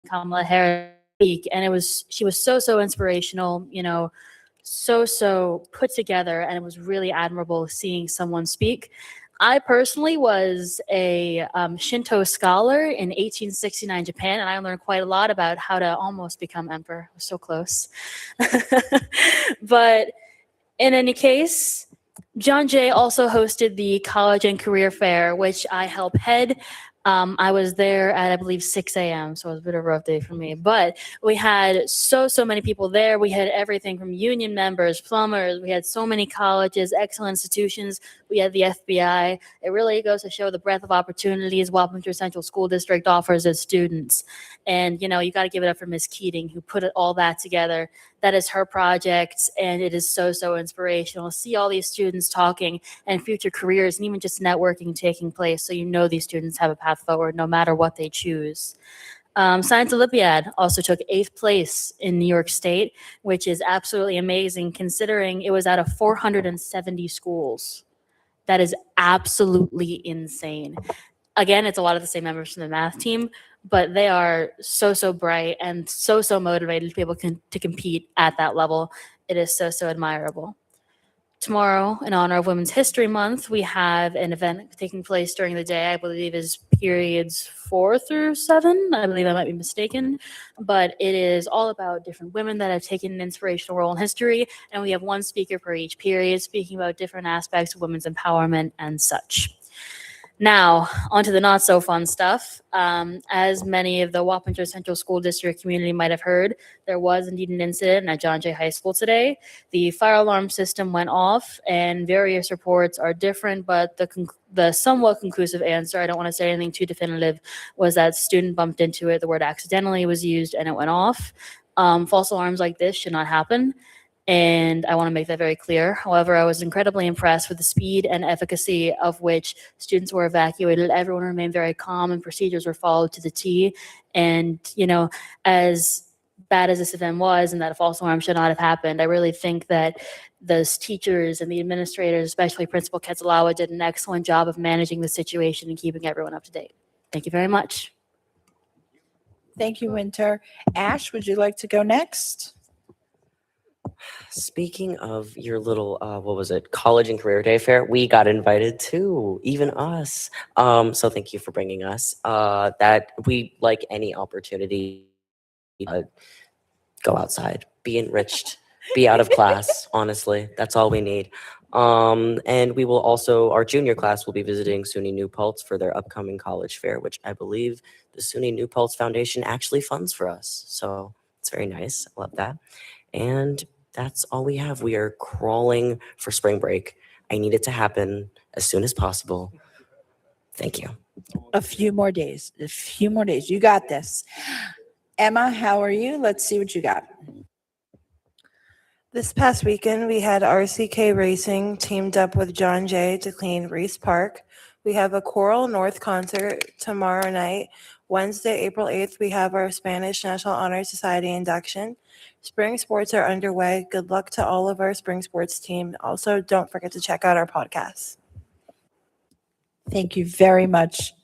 Kamala Harris speak, and she was so inspirational, so put together, and it was really admirable seeing someone speak. I personally was a Shinto scholar in 1869 Japan, and I learned quite a lot about how to almost become emperor. I was so close. But in any case, John Jay also hosted the College and Career Fair, which I help head. I was there at, I believe, 6 a.m., so it was a bit of a rough day for me. But we had so many people there. We had everything from union members, plumbers. We had so many colleges, excellent institutions. We had the FBI. It really goes to show the breadth of opportunities Wappinger Central School District offers its students. And, you got to give it up for Ms. Keating, who put all that together. That is her project, and it is so inspirational. See all these students talking and future careers and even just networking taking place, so these students have a path forward no matter what they choose. Science Olympiad also took 8th place in New York State, which is absolutely amazing considering it was out of 470 schools. That is absolutely insane. Again, it's a lot of the same members from the math team, but they are so bright and so motivated to be able to compete at that level. It is so admirable. Tomorrow, in honor of Women's History Month, we have an event taking place during the day. I believe is periods 4 through 7. I believe I might be mistaken, but it is all about different women that have taken an inspirational role in history, and we have one speaker per each period speaking about different aspects of women's empowerment and such. Now, onto the not so fun stuff. As many of the Wappinger Central School District community might have heard, there was indeed an incident at John Jay High School today. The fire alarm system went off, and various reports are different, but the somewhat conclusive answer, I don't want to say anything too definitive, was that student bumped into it. The word accidentally was used, and it went off. False alarms like this should not happen. And I want to make that very clear. However, I was incredibly impressed with the speed and efficacy of which students were evacuated. Everyone remained very calm and procedures were followed to the T. And, as bad as this event was and that a false alarm should not have happened, I really think that those teachers and the administrators, especially Principal Ketzelawa, did an excellent job of managing the situation and keeping everyone up to date. Thank you very much. Thank you, Winter. Ash, would you like to go next? Speaking of your little, what was it, College and Career Day Fair, we got invited too, even us. So thank you for bringing us. That we like any opportunity, go outside, be enriched, be out of class. Honestly, that's all we need. And we will also, our junior class will be visiting SUNY New Paltz for their upcoming college fair, which I believe the SUNY New Paltz Foundation actually funds for us. So it's very nice. I love that. And that's all we have. We are crawling for spring break. I need it to happen as soon as possible. Thank you. A few more days. You got this. Emma, how are you? Let's see what you got. This past weekend, we had RCK Racing teamed up with John Jay to clean Reese Park. We have a Coral North concert tomorrow night. Wednesday, April 8th, we have our Spanish National Honor Society induction. Spring sports are underway. Good luck to all of our spring sports team. Also, don't forget to check out our podcast. Thank you very much.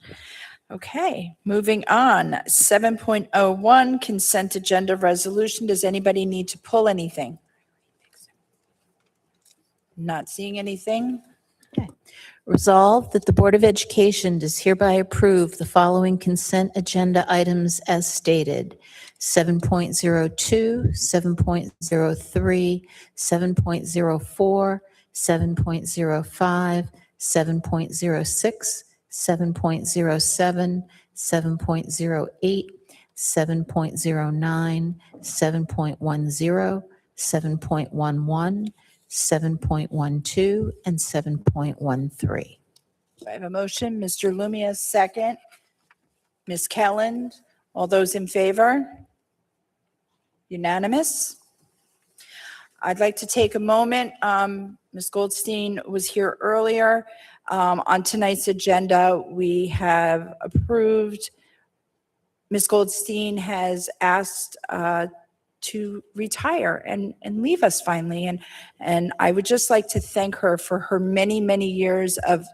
Okay, moving on. 7.01 consent agenda resolution. Does anybody need to pull anything? Not seeing anything. Resolved that the Board of Education does hereby approve the following consent agenda items as stated: 7.02, 7.03, 7.04, 7.05, 7.06, 7.07, 7.08, 7.09, 7.10, 7.11, 7.12, and 7.13. I have a motion. Mr. Lumia, second. Ms. Kelland, all those in favor? Unanimous? I'd like to take a moment. Ms. Goldstein was here earlier. On tonight's agenda, we have approved, Ms. Goldstein has asked to retire and leave us finally. And I would just like to thank her for her many years of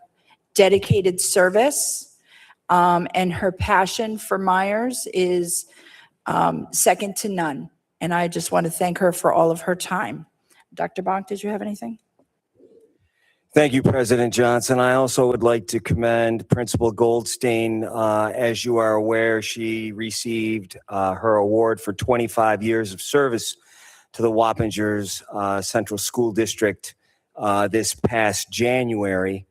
dedicated service. And her passion for Myers is second to none. And I just want to thank her for all of her time. Dr. Bonk, did you have anything? Thank you, President Johnson. I also would like to commend Principal Goldstein. As you are aware, she received her award for 25 years of service to the Wappingers Central School District this past January.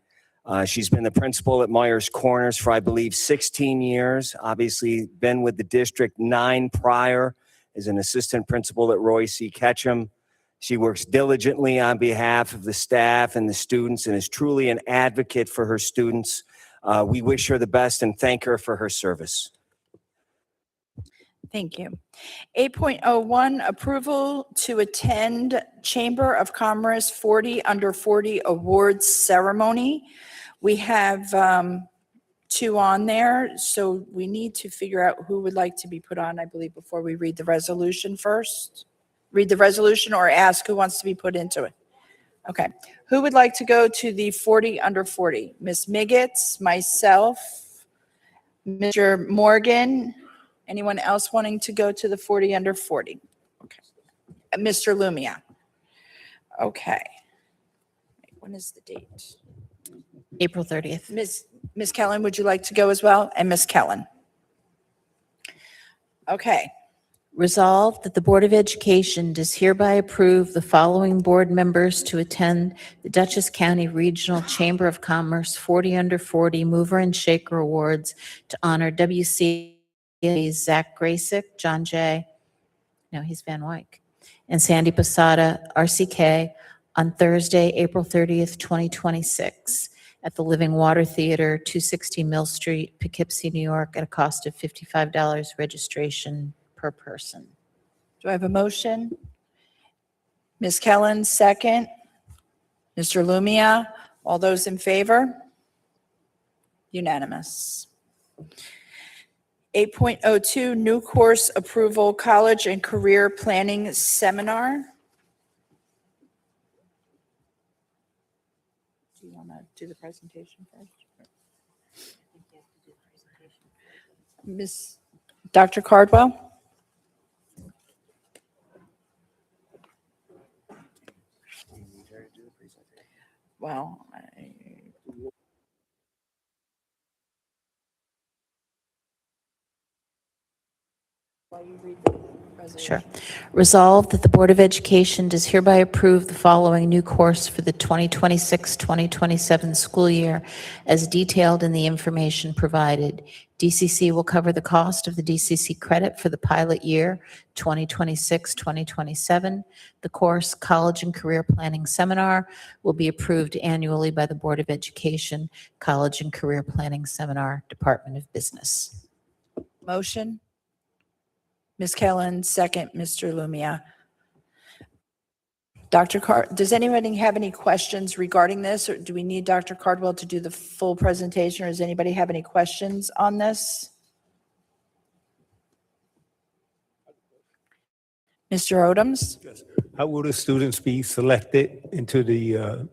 She's been the principal at Myers Corners for, I believe, 16 years. Obviously, been with the district 9 prior as an assistant principal at Roy C. Ketchum. She works diligently on behalf of the staff and the students and is truly an advocate for her students. We wish her the best and thank her for her service. Thank you. 8.01, approval to attend Chamber of Commerce 40 Under 40 Awards Ceremony. We have 2 on there, so we need to figure out who would like to be put on, I believe, before we read the resolution first. Read the resolution or ask who wants to be put into it. Okay. Who would like to go to the 40 Under 40? Ms. Miggets, myself, Mr. Morgan. Anyone else wanting to go to the 40 Under 40? Okay. Mr. Lumia. Okay. When is the date? April 30th. Ms. Kellen, would you like to go as well? And Ms. Kellen. Okay. Resolved that the Board of Education does hereby approve the following board members to attend the Dutchess County Regional Chamber of Commerce 40 Under 40 Mover and Shaker Awards to honor WCSD Zach Grasick, John Jay, no, he's Van Wyck, and Sandy Posada, RCK, on Thursday, April 30th, 2026, at the Living Water Theater, 260 Mill Street, Poughkeepsie, New York, at a cost of $55 registration per person. Do I have a motion? Ms. Kellen, second. Mr. Lumia, all those in favor? Unanimous. 8.02, new course approval, college and career planning seminar. Do you want to do the presentation first? Dr. Cardwell? Well, Sure. Resolved that the Board of Education does hereby approve the following new course for the 2026-2027 school year as detailed in the information provided. DCC will cover the cost of the DCC credit for the pilot year 2026-2027. The course College and Career Planning Seminar will be approved annually by the Board of Education, College and Career Planning Seminar, Department of Business. motion? Ms. Kellen, second, Mr. Lumia. Does anybody have any questions regarding this, or do we need Dr. Cardwell to do the full presentation, or does anybody have any questions on this? Mr. Odoms? How will the students be selected into the,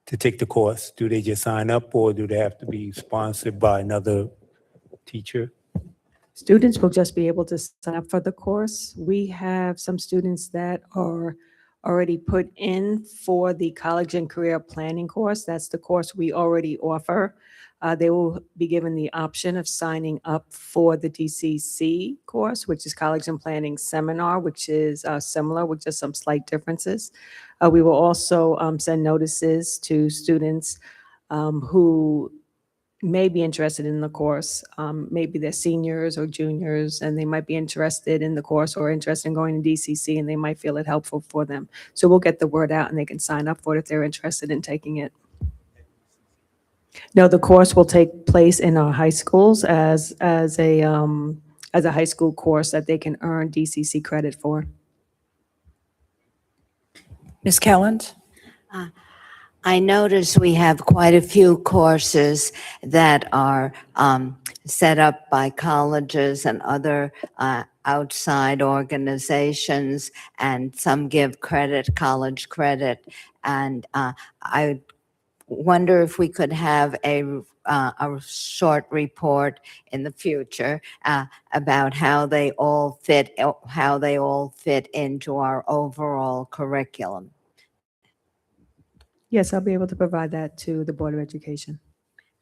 to take the course? Do they just sign up or do they have to be sponsored by another teacher? Students will just be able to sign up for the course. We have some students that are already put in for the college and career planning course. That's the course we already offer. They will be given the option of signing up for the DCC course, which is College and Planning Seminar, which is similar with just some slight differences. We will also send notices to students who may be interested in the course. Maybe they're seniors or juniors, and they might be interested in the course or interested in going to DCC, and they might feel it helpful for them. So we'll get the word out, and they can sign up for it if they're interested in taking it. No, the course will take place in our high schools as a high school course that they can earn DCC credit for. Ms. Kelland? I notice we have quite a few courses that are set up by colleges and other outside organizations, and some give credit, college credit. And I wonder if we could have a short report in the future about how they all fit into our overall curriculum. Yes, I'll be able to provide that to the Board of Education.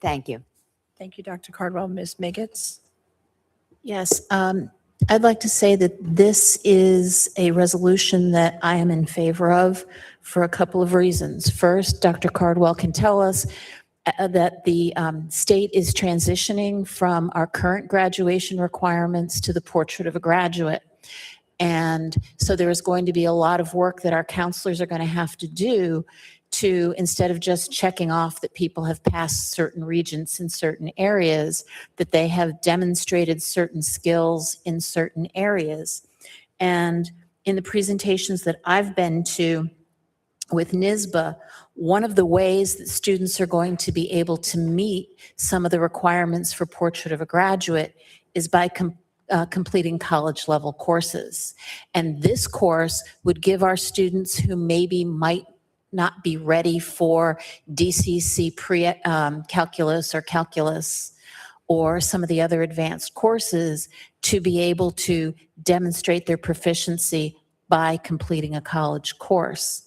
Thank you. Thank you, Dr. Cardwell. Ms. Miggets? Yes, I'd like to say that this is a resolution that I am in favor of for a couple of reasons. First, Dr. Cardwell can tell us that the state is transitioning from our current graduation requirements to the portrait of a graduate. And so there is going to be a lot of work that our counselors are going to have to do to, instead of just checking off that people have passed certain regents in certain areas, that they have demonstrated certain skills in certain areas. And in the presentations that I've been to with NYSBA, one of the ways that students are going to be able to meet some of the requirements for Portrait of a Graduate is by completing college level courses. And this course would give our students who maybe might not be ready for DCC calculus or calculus or some of the other advanced courses to be able to demonstrate their proficiency by completing a college course.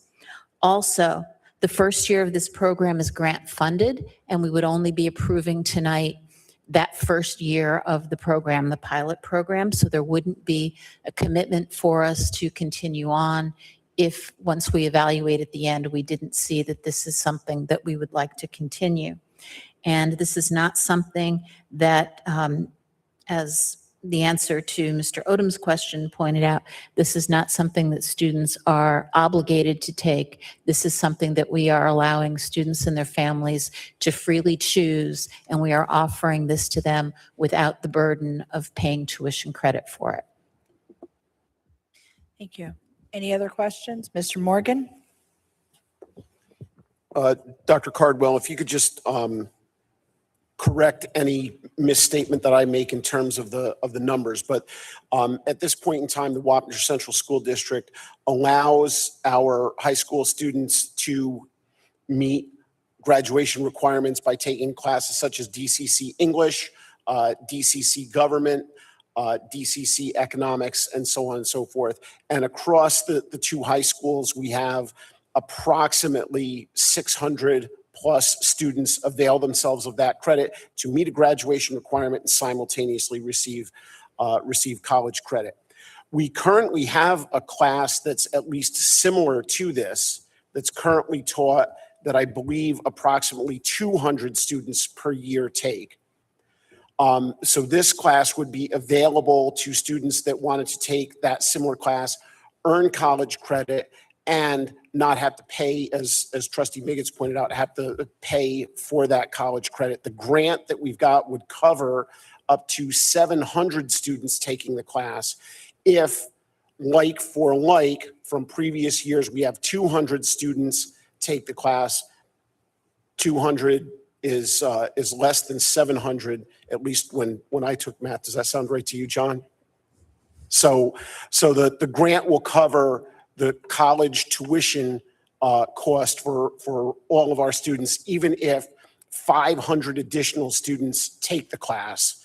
Also, the first year of this program is grant funded, and we would only be approving tonight that first year of the program, the pilot program. So there wouldn't be a commitment for us to continue on if once we evaluate at the end, we didn't see that this is something that we would like to continue. And this is not something that, as the answer to Mr. Odom's question pointed out, this is not something that students are obligated to take. This is something that we are allowing students and their families to freely choose, and we are offering this to them without the burden of paying tuition credit for it. Thank you. Any other questions? Mr. Morgan? Dr. Cardwell, if you could just correct any misstatement that I make in terms of the numbers, but at this point in time, the Wappinger Central School District allows our high school students to meet graduation requirements by taking classes such as DCC English, DCC Government, DCC Economics, and so on and so forth. And across the two high schools, we have approximately 600 plus students avail themselves of that credit to meet a graduation requirement and simultaneously receive college credit. We currently have a class that's at least similar to this, that's currently taught, that I believe approximately 200 students per year take. So this class would be available to students that wanted to take that similar class, earn college credit, and not have to pay, as Trustee Miggets pointed out, have to pay for that college credit. The grant that we've got would cover up to 700 students taking the class. If, like for like, from previous years, we have 200 students take the class, 200 is less than 700, at least when I took math. Does that sound right to you, John? So the grant will cover the college tuition cost for all of our students, even if 500 additional students take the class,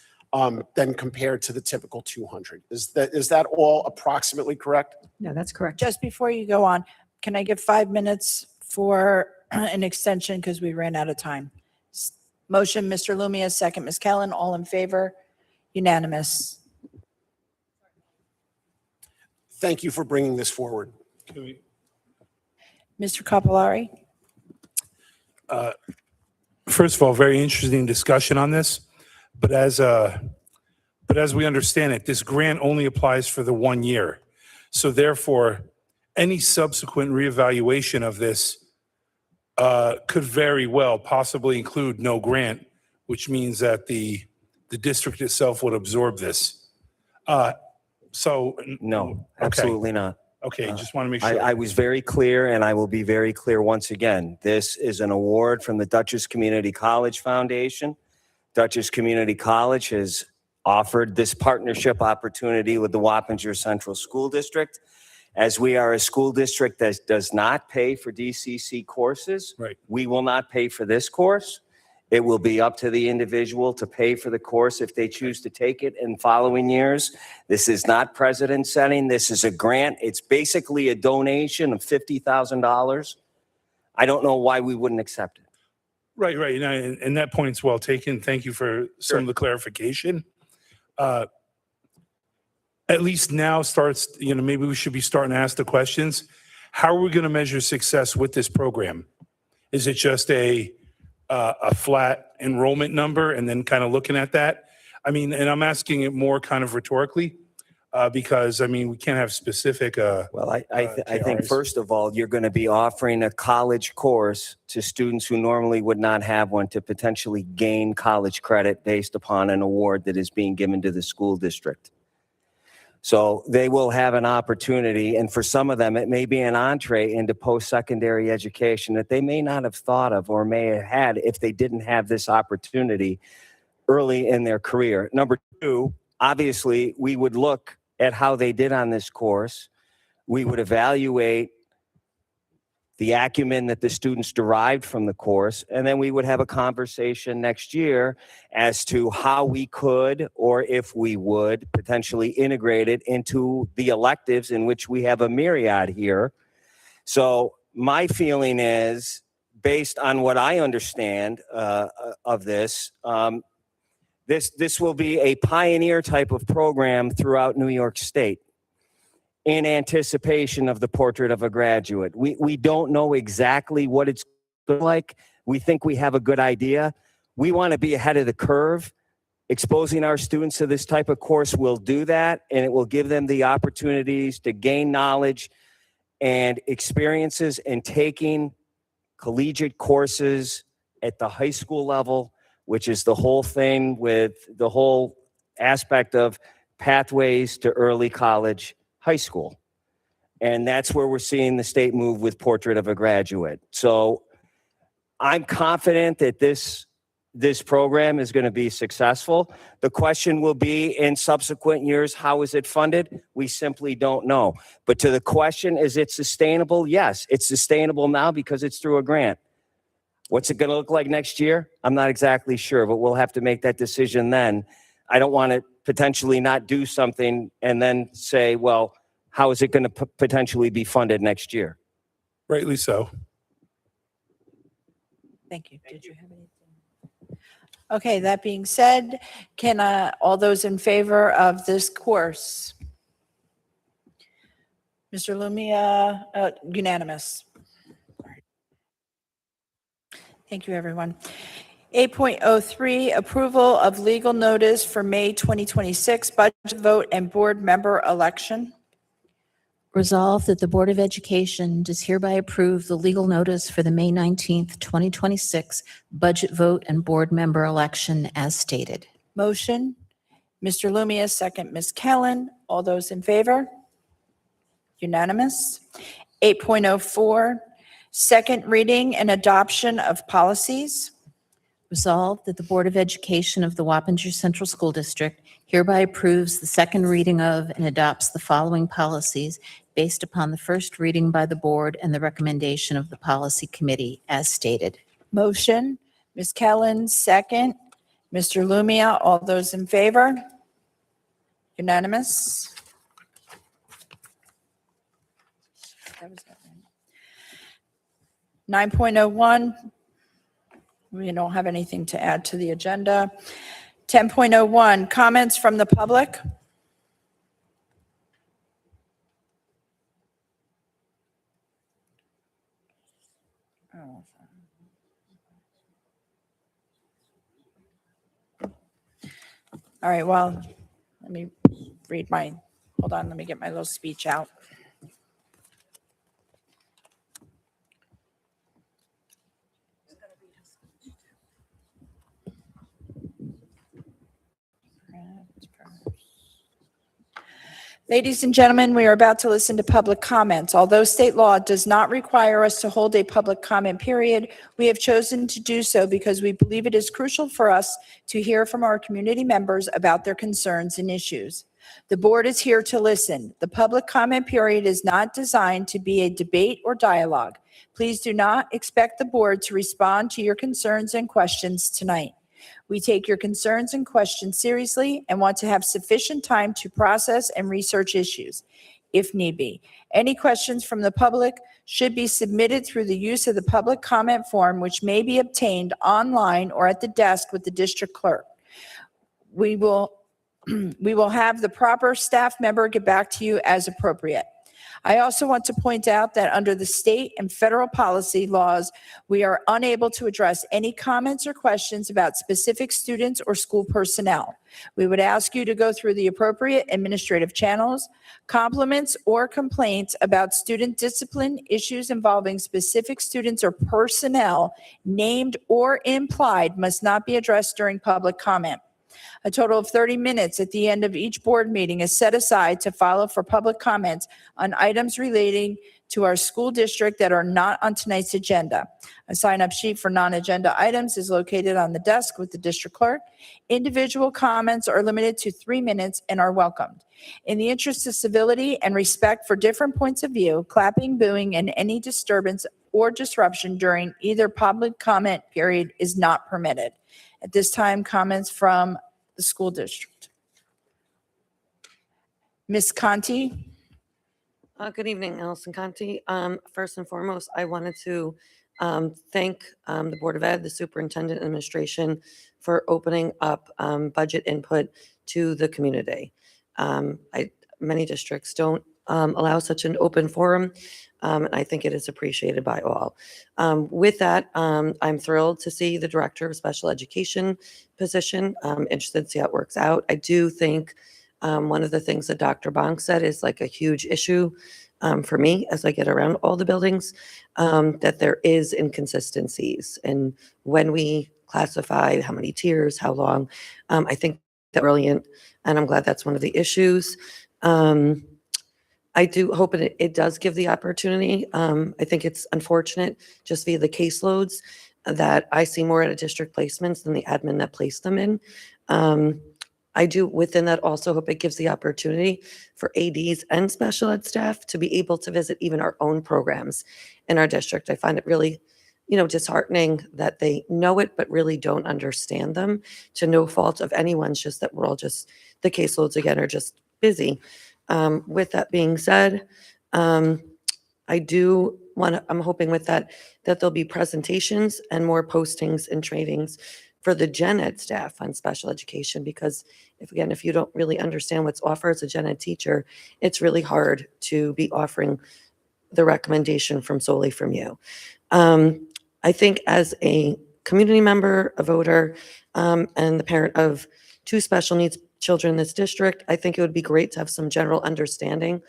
than compared to the typical 200. Is that all approximately correct? No, that's correct. Just before you go on, can I give 5 minutes for an extension because we ran out of time? Motion, Mr. Lumia, second, Ms. Kellen, all in favor? Unanimous. Thank you for bringing this forward. Mr. Capillari? First of all, very interesting discussion on this, but as we understand it, this grant only applies for the 1 year. So therefore, any subsequent reevaluation of this could very well possibly include no grant, which means that the district itself would absorb this. No, absolutely not. Okay, just want to make sure. I was very clear, and I will be very clear once again. This is an award from the Dutchess Community College Foundation. Dutchess Community College has offered this partnership opportunity with the Wappinger Central School District. As we are a school district that does not pay for DCC courses, right, we will not pay for this course. It will be up to the individual to pay for the course if they choose to take it in following years. This is not precedent setting. This is a grant. It's basically a donation of $50,000 I don't know why we wouldn't accept it. Right, right. And that point's well taken. Thank you for some of the clarification. At least now starts, maybe we should be starting to ask the questions. How are we going to measure success with this program? Is it just a flat enrollment number and then kind of looking at that? I mean, and I'm asking it more kind of rhetorically because, I mean, we can't have specific. Well, I think KRs. first of all, you're going to be offering a college course to students who normally would not have one to potentially gain college credit based upon an award that is being given to the school district. So they will have an opportunity, and for some of them, it may be an entree into post-secondary education that they may not have thought of or may have had if they didn't have this opportunity early in their career. Number two, obviously, we would look at how they did on this course. We would evaluate the acumen that the students derived from the course, and then we would have a conversation next year as to how we could, or if we would, potentially integrate it into the electives in which we have a myriad here. So my feeling is, based on what I understand of this, this will be a pioneer type of program throughout New York State, in anticipation of the portrait of a graduate. We don't know exactly what it's like. We think we have a good idea. We want to be ahead of the curve. Exposing our students to this type of course will do that, and it will give them the opportunities to gain knowledge and experiences in taking collegiate courses at the high school level, which is the whole thing with the whole aspect of pathways to early college high school. And that's where we're seeing the state move with Portrait of a Graduate. So I'm confident that this program is going to be successful. The question will be in subsequent years, how is it funded? We simply don't know. But to the question, is it sustainable? Yes, it's sustainable now because it's through a grant. What's it going to look like next year? I'm not exactly sure, but we'll have to make that decision then. I don't want to potentially not do something and then say, well, how is it going to potentially be funded next year? Rightly so. Thank you. Did you have anything? Okay, that being said, can all those in favor of this course? Mr. Lumia, unanimous. Thank you, everyone. 8.03, approval of legal notice for May 2026 budget vote and board member election. Resolved that the Board of Education does hereby approve the legal notice for the May 19th, 2026 budget vote and board member election as stated. Motion, Mr. Lumia, second, Ms. Kellen. All those in favor? Unanimous. 8.04, second reading and adoption of policies. Resolved that the Board of Education of the Wappinger Central School District hereby approves the second reading of and adopts the following policies based upon the first reading by the board and the recommendation of the policy committee as stated. Motion, Ms. Kellen, second. Mr. Lumia, all those in favor? Unanimous. That was it, right? 9.01, we don't have anything to add to the agenda. 10.01, comments from the public. All right, well, let me read my, hold on, let me get my little speech out. Ladies and gentlemen, we are about to listen to public comments. Although state law does not require us to hold a public comment period, we have chosen to do so because we believe it is crucial for us to hear from our community members about their concerns and issues. The board is here to listen. The public comment period is not designed to be a debate or dialogue. Please do not expect the board to respond to your concerns and questions tonight. We take your concerns and questions seriously and want to have sufficient time to process and research issues. if need be. Any questions from the public should be submitted through the use of the public comment form, which may be obtained online or at the desk with the district clerk. We will have the proper staff member get back to you as appropriate. I also want to point out that under the state and federal policy laws, we are unable to address any comments or questions about specific students or school personnel. We would ask you to go through the appropriate administrative channels. Compliments or complaints about student discipline issues involving specific students or personnel, named or implied, must not be addressed during public comment. A total of 30 minutes at the end of each board meeting is set aside to follow for public comments on items relating to our school district that are not on tonight's agenda. A sign-up sheet for non-agenda items is located on the desk with the district clerk. Individual comments are limited to 3 minutes and are welcomed. In the interest of civility and respect for different points of view, clapping, booing, and any disturbance or disruption during either public comment period is not permitted. At this time, comments from the school district. Ms. Conti? Good evening, Allison Conti. First and foremost, I wanted to thank the Board of Ed, the Superintendent Administration for opening up budget input to the community. Many districts don't allow such an open forum, and I think it is appreciated by all. With that, I'm thrilled to see the Director of Special Education position. Interested to see how it works out. I do think one of the things that Dr. Bonk said is like a huge issue for me as I get around all the buildings, that there is inconsistencies in when we classify, how many tiers, how long. I think that's brilliant, and I'm glad that's one of the issues. I do hope it does give the opportunity. I think it's unfortunate just via the caseloads that I see more out of district placements than the admin that placed them in. I do within that also hope it gives the opportunity for ADs and special ed staff to be able to visit even our own programs in our district. I find it really, disheartening that they know it, but really don't understand them, to no fault of anyone's, just that we're all just, the caseloads again are just busy. With that being said, I do want to, I'm hoping with that there'll be presentations and more postings and trainings for the gen ed staff on special education, because if you don't really understand what's offered as a gen ed teacher, it's really hard to be offering the recommendation solely from you. I think as a community member, a voter, and the parent of 2 special needs children in this district, I think it would be great to have some general understanding,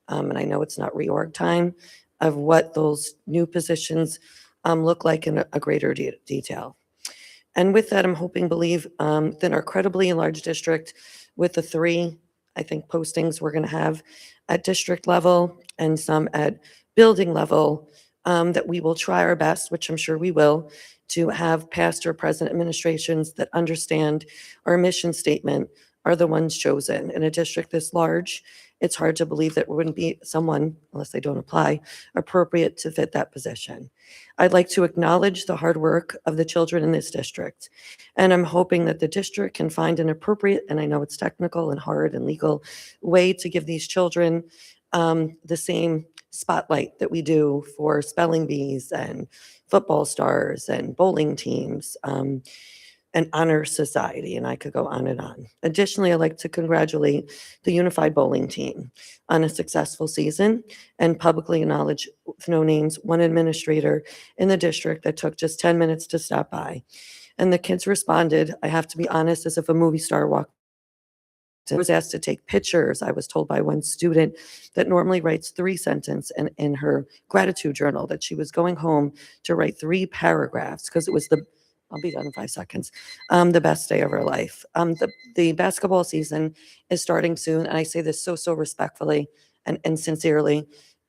and I know it's not reorg time, of what those new positions look like in a greater detail. And with that, I'm hoping, believe, that our incredibly large district, with the 3, I think, postings we're going to have at district level and some at building level, that we will try our best, which I'm sure we will, to have past or present administrations that understand our mission statement are the ones chosen. In a district this large, it's hard to believe that there wouldn't be someone, unless they don't apply, appropriate to fit that position. I'd like to acknowledge the hard work of the children in this district, and I'm hoping that the district can find an appropriate, and I know it's technical and hard and legal, way to give these children the same spotlight that we do for spelling bees and football stars and bowling teams, and honor society, and I could go on and on. Additionally, I'd like to congratulate the unified bowling team on a successful season and publicly acknowledge, with no names, one administrator in the district that took just 10 minutes to stop by. And the kids responded, I have to be honest, as if a movie star walked. I was asked to take pictures. I was told by one student that normally writes 3 sentences in her gratitude journal that she was going home to write 3 paragraphs because it was I'll be done in 5 seconds, the best day of her life. The basketball season is starting soon, and I say this so respectfully and sincerely.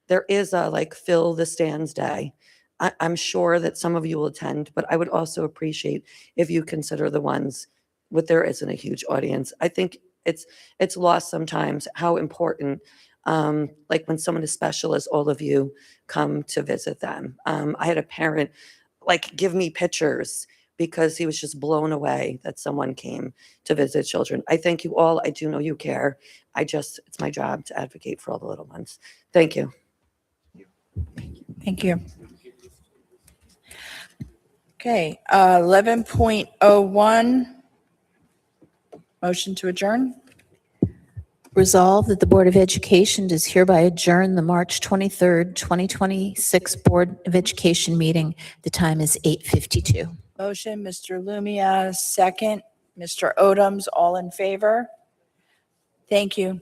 There is a fill the stands day. I'm sure that some of you will attend, but I would also appreciate if you consider the ones there isn't a huge audience. I think it's lost sometimes how important, when someone as special as all of you come to visit them. I had a parent give me pictures because he was just blown away that someone came to visit children. I thank you all. I do know you care. It's my job to advocate for all the little ones. Thank you. Thank you. Okay, 11.01, motion to adjourn. Resolved that the Board of Education does hereby adjourn the March 23rd, 2026 Board of Education meeting. The time is 8:52. Motion, Mr. Lumia, second. Mr. Odoms, all in favor? Thank you.